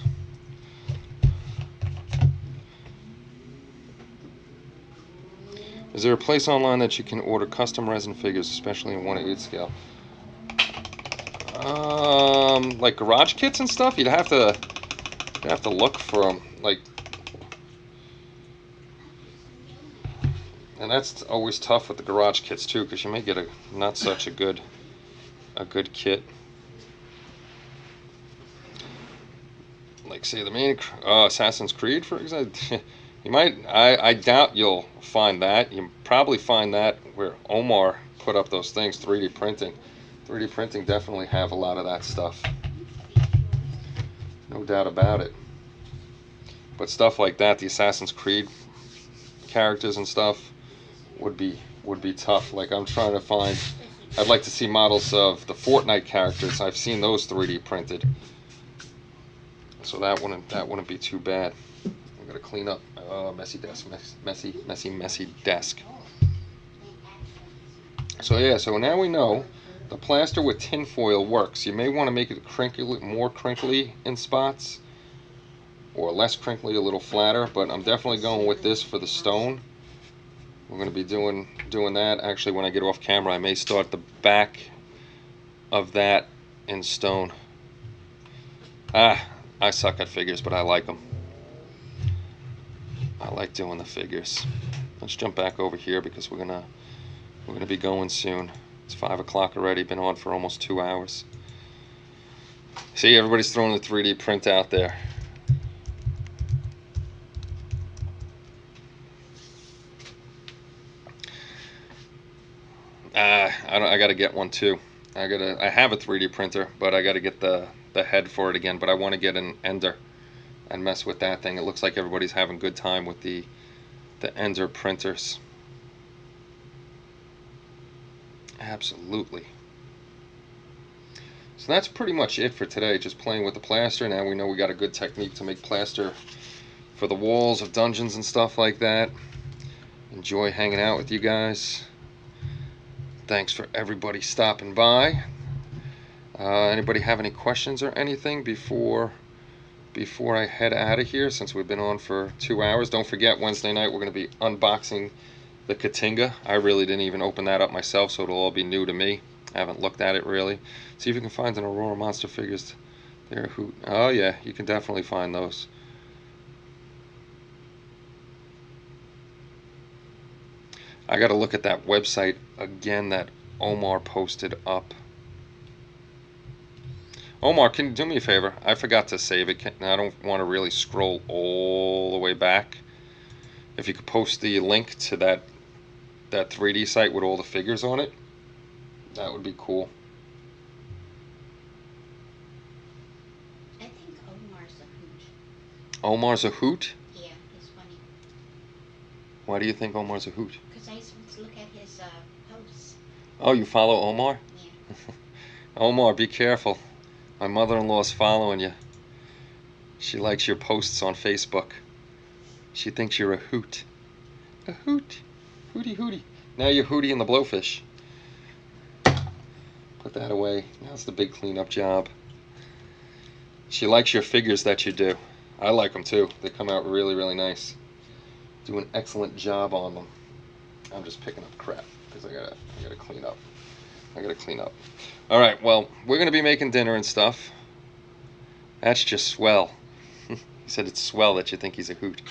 Is there a place online that you can order custom resin figures, especially in 1/8 scale? Like garage kits and stuff. You'd have to look for them. Like, and that's always tough with the garage kits too, because you may get a not such a good kit. Like, say, the main Assassin's Creed, for example. You might. I doubt you'll find that. You probably find that where Omar put up those things. 3D printing. 3D printing definitely have a lot of that stuff. No doubt about it. But stuff like that, the Assassin's Creed characters and stuff, would be tough. Like, I'm trying to find. I'd like to see models of the Fortnite characters. I've seen those 3D printed. So that wouldn't be too bad. I'm gonna clean up. Messy desk, messy desk. So yeah, so now we know the plaster with tinfoil works. You may want to make it crinkly, more crinkly in spots, or less crinkly, a little flatter. But I'm definitely going with this for the stone. We're going to be doing that. Actually, when I get off camera, I may start the back of that in stone. I suck at figures, but I like them. I like doing the figures. Let's jump back over here because we're gonna be going soon. It's 5 o'clock already. Been on for almost 2 hours. See, everybody's throwing the 3D print out there. I gotta get one too. I have a 3D printer, but I gotta get the head for it again. But I want to get an Ender and mess with that thing. It looks like everybody's having a good time with the Ender printers. Absolutely. So that's pretty much it for today. Just playing with the plaster. Now we know we got a good technique to make plaster for the walls of dungeons and stuff like that. Enjoy hanging out with you guys. Thanks for everybody stopping by. Anybody have any questions or anything before I head out of here, since we've been on for 2 hours? Don't forget, Wednesday night we're going to be unboxing the Katinga. I really didn't even open that up myself, so it'll all be new to me. I haven't looked at it really. See if you can find an Aurora Monster figures there. Oh yeah, you can definitely find those. I got to look at that website again that Omar posted up. Omar, can you do me a favor? I forgot to save it. I don't want to really scroll all the way back. If you could post the link to that 3D site with all the figures on it, that would be cool. I think Omar's a hoot. Omar's a hoot? Yeah, he's funny. Why do you think Omar's a hoot? Because I used to look at his posts. Oh, you follow Omar? Yeah. Omar, be careful. My mother-in-law's following you. She likes your posts on Facebook. She thinks you're a hoot. A hoot. Hooty hooty. Now you're Hootie and the Blowfish. Put that away. Now's the big cleanup job. She likes your figures that you do. I like them too. They come out really, really nice. Do an excellent job on them. I'm just picking up crap because I gotta clean up. I gotta clean up. All right. Well, we're gonna be making dinner and stuff. That's just swell. He said it's swell that you think he's a hoot.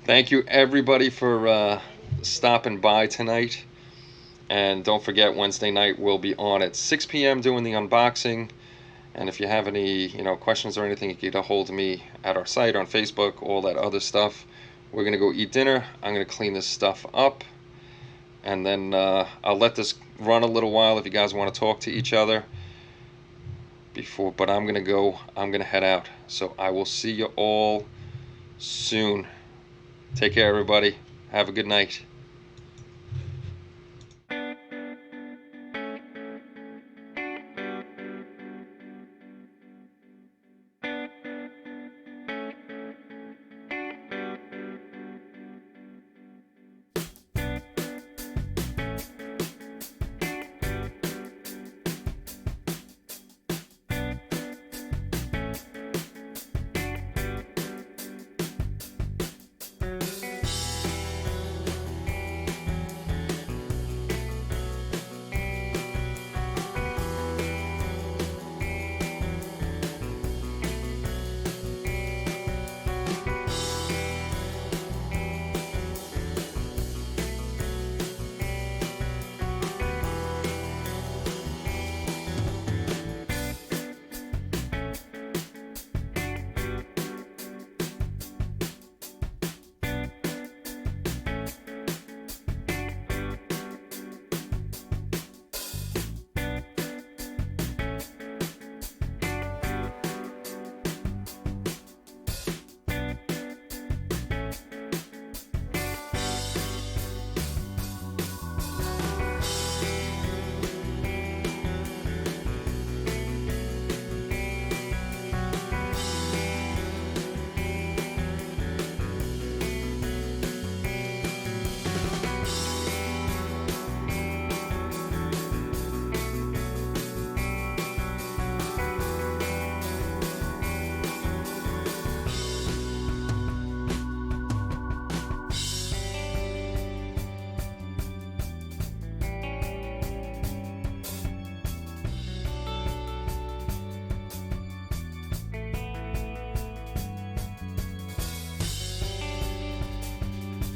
Thank you everybody for stopping by tonight. And don't forget, Wednesday night we'll be on at 6 p.m. doing the unboxing. And if you have any, questions or anything, you can get a hold of me at our site, on Facebook, all that other stuff. We're gonna go eat dinner. I'm gonna clean this stuff up, and then I'll let this run a little while if you guys want to talk to each other before. But I'm gonna head out. So I will see you all soon. Take care, everybody. Have a good night.